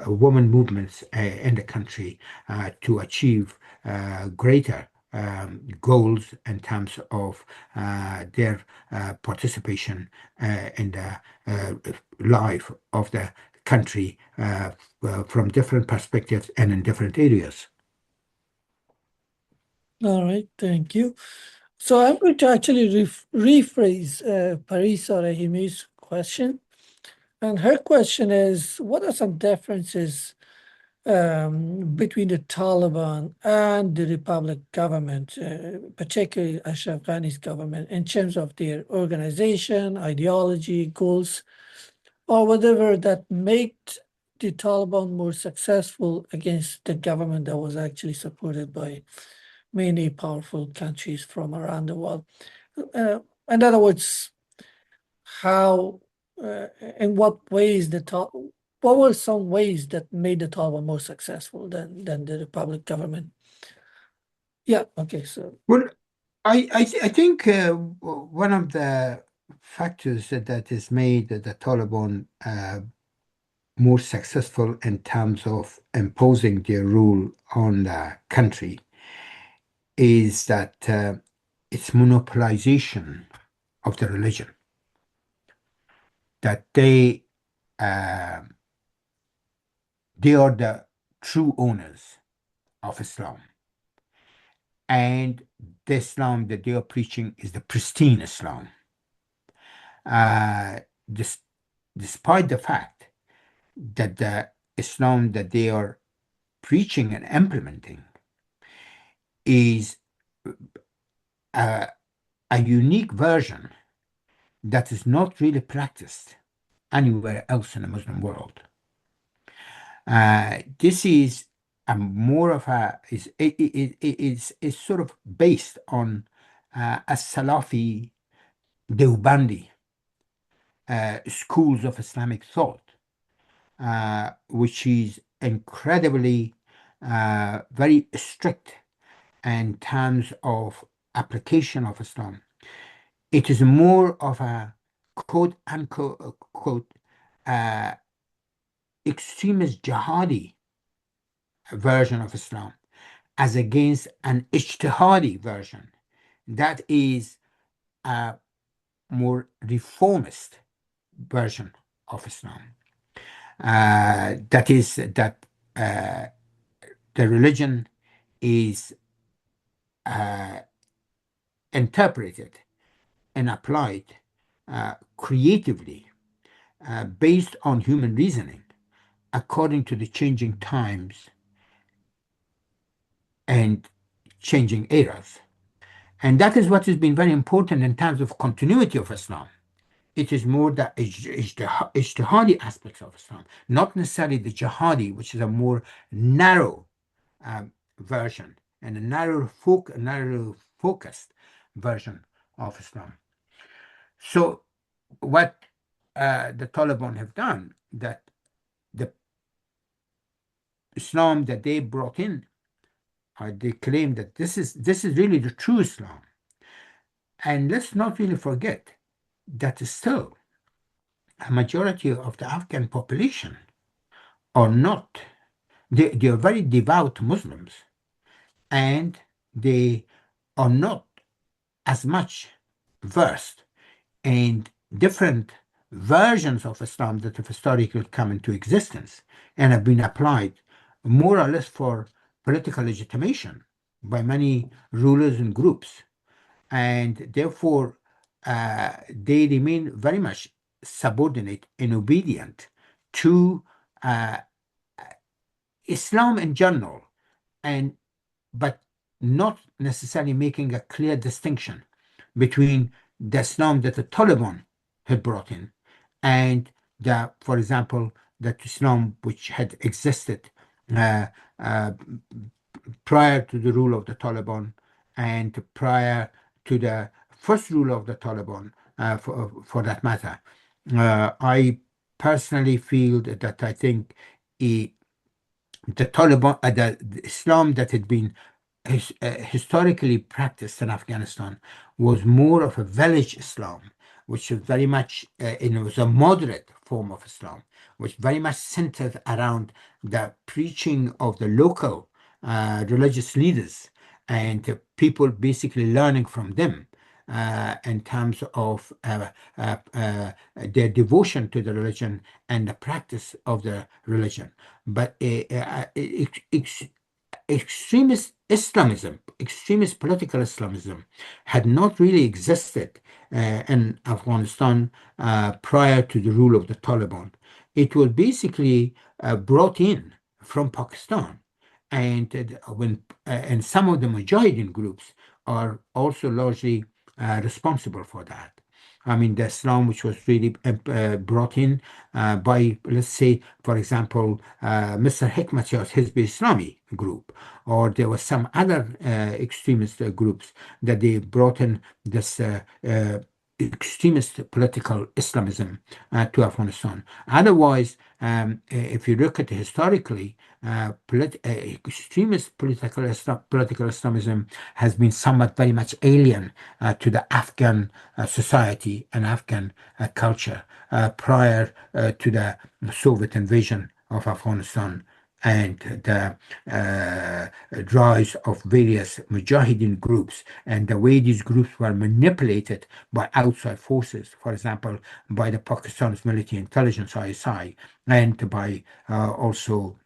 women movements in the country to achieve greater goals in terms of their participation in the life of the country from different perspectives and in different areas. All right, thank you. So I'm going to actually rephrase Parisa Rahimi's question. And her question is, what are some differences between the Taliban and the Republic government, particularly Ashraf Ghani's government, in terms of their organization, ideology, goals, or whatever that made the Taliban more successful against the government that was actually supported by many powerful countries from around the world? In other words, how, in what ways what were some ways that made the Taliban more successful than the Republic government? Yeah, okay, so. Well, I think one of the factors that has made the Taliban more successful in terms of imposing their rule on the country is that its monopolization of the religion. That they are the true owners of Islam. And the Islam that they are preaching is the pristine Islam. Despite the fact that the Islam that they are preaching and implementing is a unique version that is not really practiced anywhere else in the Muslim world. This is more of is sort of based on a Salafi Deobandi schools of Islamic thought, which is incredibly very strict in terms of application of Islam. It is more of a quote unquote extremist jihadi version of Islam as against an ijtihadi version that is a more reformist version of Islam. That is that the religion is interpreted and applied creatively based on human reasoning according to the changing times and changing eras. And that is what has been very important in terms of continuity of Islam. It is more the ijtihadi aspects of Islam, not necessarily the jihadi, which is a more narrow version and a narrow focused version of Islam. So what the Taliban have done, that the Islam that they brought in, they claim that this is really the true Islam. And let's not really forget that still a majority of the Afghan population are not, they are very devout Muslims, and they are not as much versed in different versions of Islam that have historically come into existence and have been applied more or less for political legitimation by many rulers and groups. And therefore, they remain very much subordinate and obedient to uh, Islam in general, and but not necessarily making a clear distinction between the Islam that the Taliban had brought in and the, for example, that Islam which had existed uh, uh, prior to the rule of the Taliban and prior to the first rule of the Taliban, for that matter. I personally feel that I think the Taliban, the Islam that had been historically practiced in Afghanistan was more of a village Islam, which was very much, and it was a moderate form of Islam, which very much centered around the preaching of the local religious leaders and people basically learning from them. In terms of their devotion to the religion and the practice of the religion. But extremist Islamism, extremist political Islamism, had not really existed in Afghanistan prior to the rule of the Taliban. It was basically brought in from Pakistan, and and some of the Mujahideen groups are also largely responsible for that. I mean, the Islam which was really brought in by, let's say, for example, Mr. Hikmatyar's Hizb Islami group, or there were some other extremist groups that they brought in this extremist political Islamism to Afghanistan. Otherwise, if you look at it historically, extremist political Islamism has been somewhat very much alien to the Afghan society and Afghan culture prior to the Soviet invasion of Afghanistan and the rise of various Mujahideen groups and the way these groups were manipulated by outside forces, for example, by the Pakistan's military intelligence ISI, and by also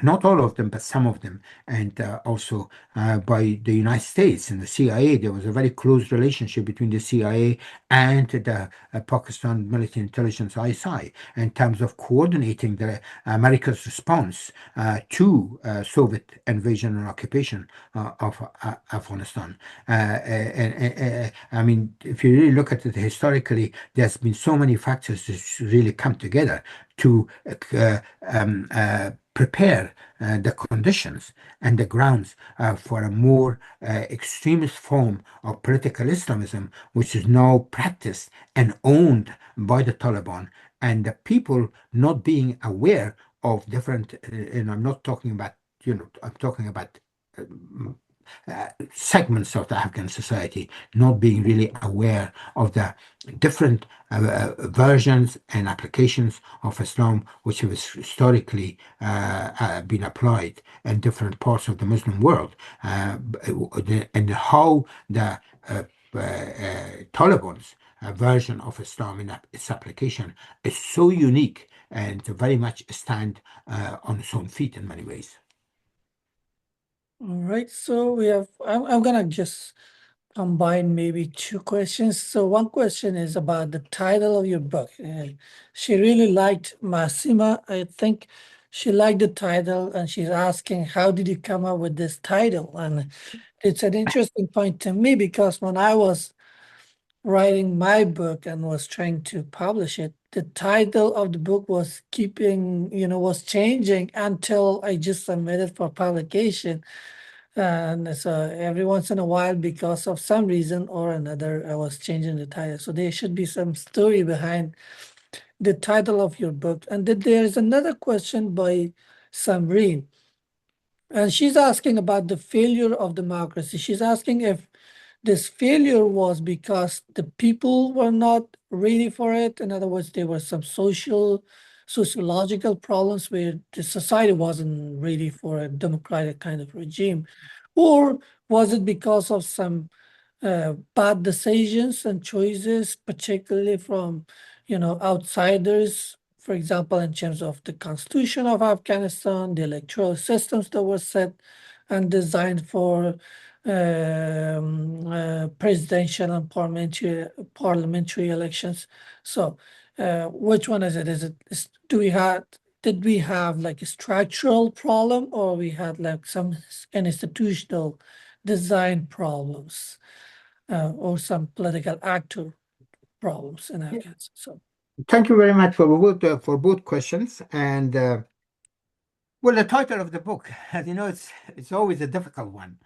not all of them, but some of them, and also by the United States and the CIA. There was a very close relationship between the CIA and the Pakistan military intelligence ISI in terms of coordinating the America's response to Soviet invasion and occupation of Afghanistan. I mean, if you really look at it historically, there's been so many factors that really come together to prepare the conditions and the grounds for a more extremist form of political Islamism, which is now practiced and owned by the Taliban, and the people not being aware of different, and I'm not talking about, I'm talking about segments of the Afghan society not being really aware of the different versions and applications of Islam which have historically been applied in different parts of the Muslim world, and how the Taliban's version of Islam in its application is so unique and very much stand on its own feet in many ways. All right, so I'm gonna just combine maybe two questions. So one question is about the title of your book. She really liked Masima. I think she liked the title, and she's asking, how did you come up with this title? And it's an interesting point to me because when I was writing my book and was trying to publish it, the title of the book was was changing until I just submitted for publication. And so every once in a while, because of some reason or another, I was changing the title. So there should be some story behind the title of your book. And then there's another question by Samreen. And she's asking about the failure of democracy. She's asking if this failure was because the people were not ready for it. In other words, there were some sociological problems where the society wasn't ready for a democratic kind of regime. Or was it because of some bad decisions and choices, particularly from outsiders, for example, in terms of the constitution of Afghanistan, the electoral systems that were set and designed for presidential and parliamentary elections. So, which one is it? Did we have like a structural problem, or we had like some institutional design problems, or some political actor problems in Afghanistan? So, Thank you very much for both questions. And well, the title of the book, as you know, it's always a difficult one.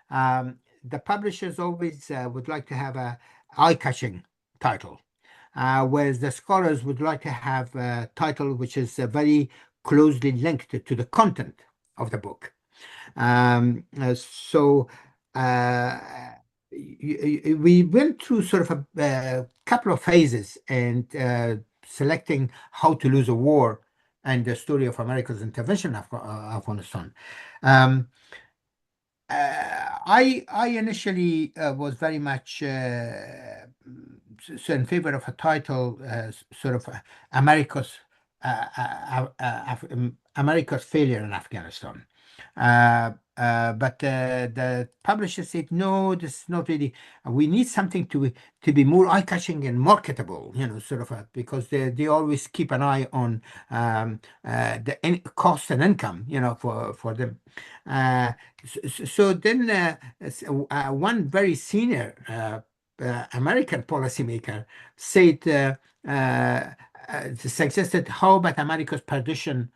The publishers always would like to have a eye-catching title, whereas the scholars would like to have a title which is very closely linked to the content of the book. So we went through sort of a couple of phases and selecting How to Lose a War and the story of America's intervention in Afghanistan. I initially was very much in favor of a title, sort of America's failure in Afghanistan. But the publisher said, no, this is not really. We need something to be more eye-catching and marketable, sort of, because they always keep an eye on the cost and income, for them. So then one very senior American policymaker said, suggested, how about America's perdition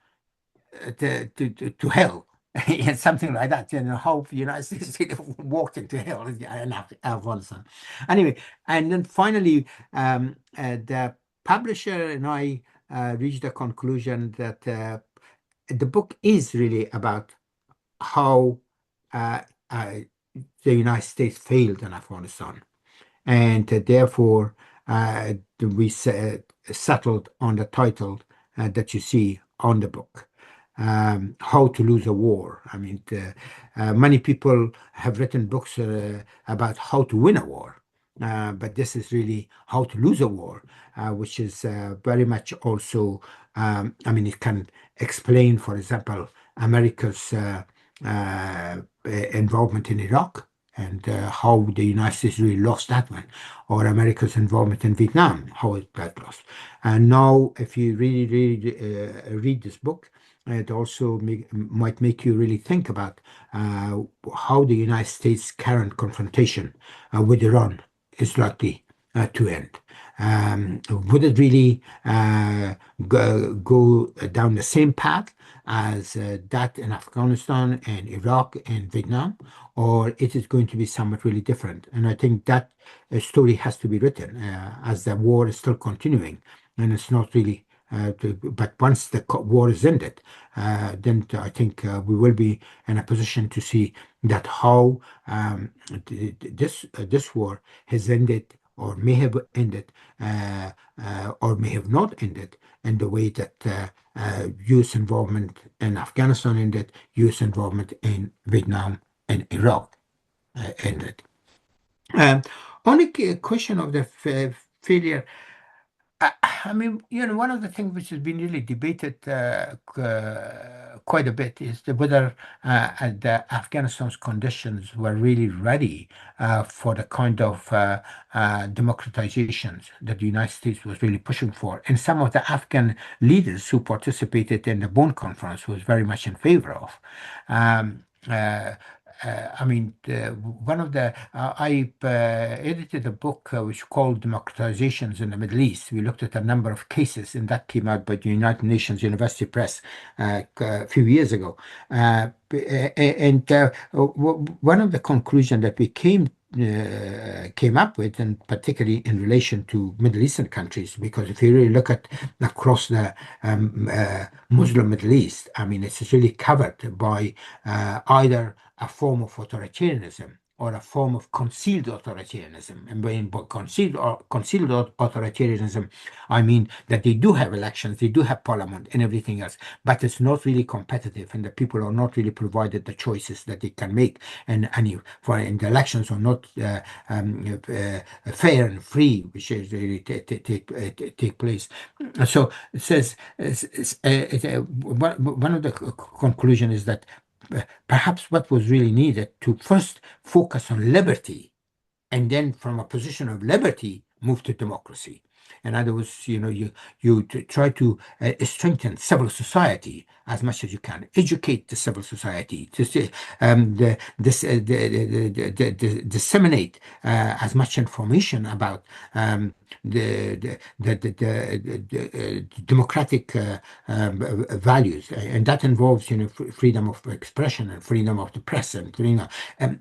to hell? And something like that, how the United States walked into hell in Afghanistan. Anyway, and then finally, the publisher and I reached the conclusion that the book is really about how the United States failed in Afghanistan. And therefore, we settled on the title that you see on the book. How to Lose a War. I mean, many people have written books about how to win a war, but this is really how to lose a war, which is very much also, it can explain, for example, America's involvement in Iraq and how the United States really lost that one, or America's involvement in Vietnam, how it got lost. And now, if you really read this book, it also might make you really think about how the United States' current confrontation with Iran is likely to end. Would it really go down the same path as that in Afghanistan and Iraq and Vietnam, or it is going to be somewhat really different? And I think that story has to be written as the war is still continuing, and it's not really. But once the war is ended, then I think we will be in a position to see that how this war has ended, or may have ended, or may have not ended, in the way that U.S. involvement in Afghanistan ended, U.S. involvement in Vietnam and Iraq ended. On a question of the failure. I mean, one of the things which has been really debated quite a bit is whether the Afghanistan's conditions were really ready for the kind of democratizations that the United States was really pushing for. And some of the Afghan leaders who participated in the Bonn conference was very much in favor of. One of the I edited a book which called Democratizations in the Middle East. We looked at a number of cases, and that came out by the United Nations University Press a few years ago. One of the conclusions that we came up with, and particularly in relation to Middle Eastern countries, because if you really look at across the Muslim Middle East, I mean, it's really covered by either a form of authoritarianism or a form of concealed authoritarianism. And by concealed authoritarianism, I mean that they do have elections, they do have parliament and everything else, but it's not really competitive, and the people are not really provided the choices that they can make, and the elections are not fair and free, which is really take place. So it says one of the conclusion is that perhaps what was really needed to first focus on liberty, and then from a position of liberty move to democracy. In other words, try to strengthen civil society as much as you can, educate the civil society, to say, disseminate as much information about the democratic values, and that involves freedom of expression and freedom of the press and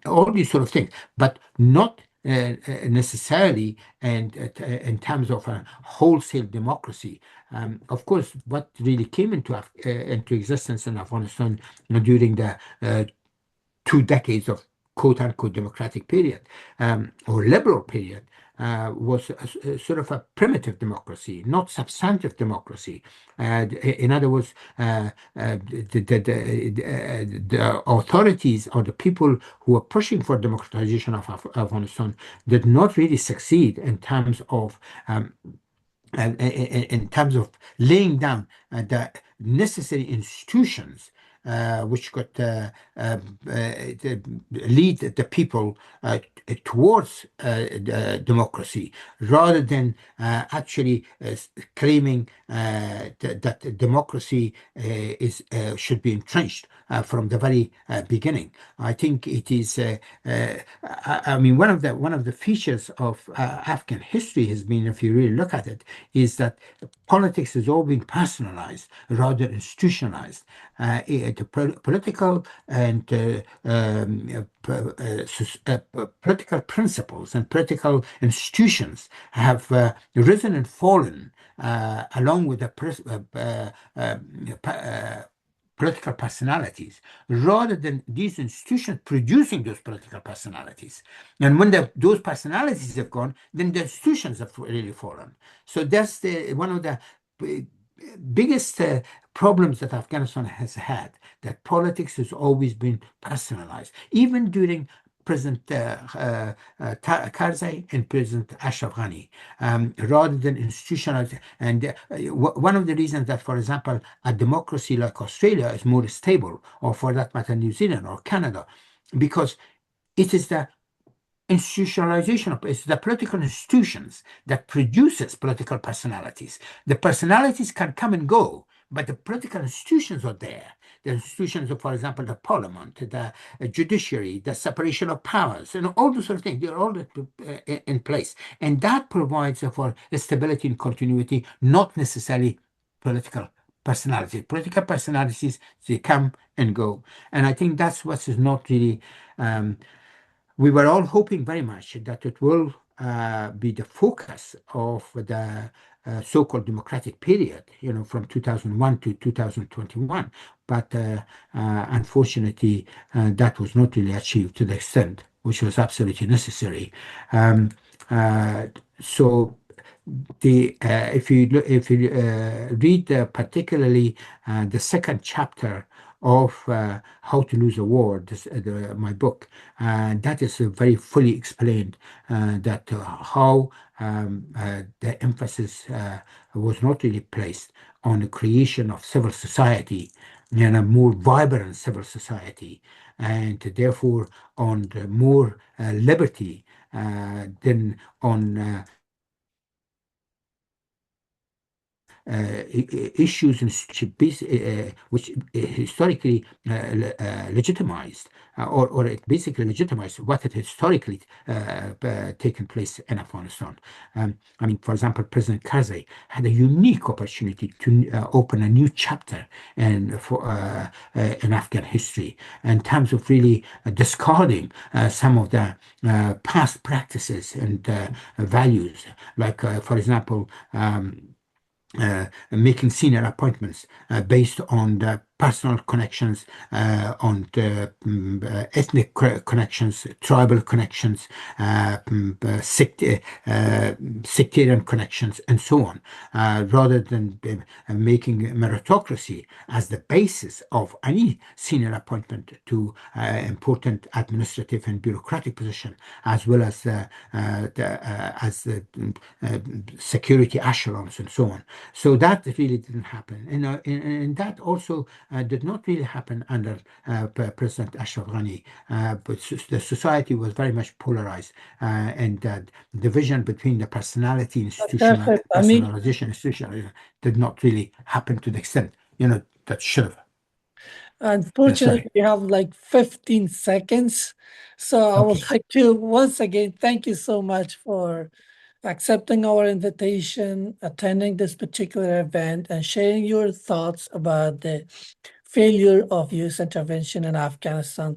all these sort of things, but not necessarily and in terms of a wholesale democracy. Of course, what really came into existence in Afghanistan during the 2 decades of quote unquote democratic period or liberal period was sort of a primitive democracy, not substantive democracy. In other words, the authorities or the people who were pushing for democratization of Afghanistan did not really succeed in terms of laying down the necessary institutions which could lead the people towards democracy, rather than actually claiming that democracy should be entrenched from the very beginning. I think it is. I mean, one of the features of Afghan history has been, if you really look at it, is that politics has all been personalized rather institutionalized. Political and political principles and political institutions have risen and fallen along with the political personalities, rather than these institutions producing those political personalities. And when those personalities have gone, then the institutions have really fallen. So that's one of the biggest problems that Afghanistan has had, that politics has always been personalized, even during President Karzai and President Ashraf Ghani, rather than institutionalized. And one of the reasons that, for example, a democracy like Australia is more stable, or for that matter, New Zealand or Canada, because it is the institutionalization of it's the political institutions that produces political personalities. The personalities can come and go, but the political institutions are there. The institutions of, for example, the parliament, the judiciary, the separation of powers, and all those sort of things, they're all in place. And that provides for stability and continuity, not necessarily political personalities. Political personalities, they come and go. And I think that's what is not really we were all hoping very much that it will be the focus of the so-called democratic period, from 2001 to 2021. But unfortunately, that was not really achieved to the extent which was absolutely necessary. So if you read particularly the second chapter of How to Lose a War, my book, that is very fully explained that how the emphasis was not really placed on the creation of civil society and a more vibrant civil society, and therefore on the more liberty than on issues which historically legitimized, or it basically legitimized what had historically taken place in Afghanistan. I mean, for example, President Karzai had a unique opportunity to open a new chapter in Afghan history in terms of really discarding some of the past practices and values, like, for example, making senior appointments based on the personal connections, on the ethnic connections, tribal connections, sectarian connections, and so on, rather than making meritocracy as the basis of any senior appointment to important administrative and bureaucratic position, as well as the security echelons and so on. So that really didn't happen, and that also did not really happen under President Ashraf Ghani. But the society was very much polarized, and that division between the personality, Perfect. I mean, institutionalization did not really happen to the extent that should have. unfortunately, Sorry. we have like 15 seconds. So I would Okay. like to once again thank you so much for accepting our invitation, attending this particular event, and sharing your thoughts about the failure of US intervention in Afghanistan.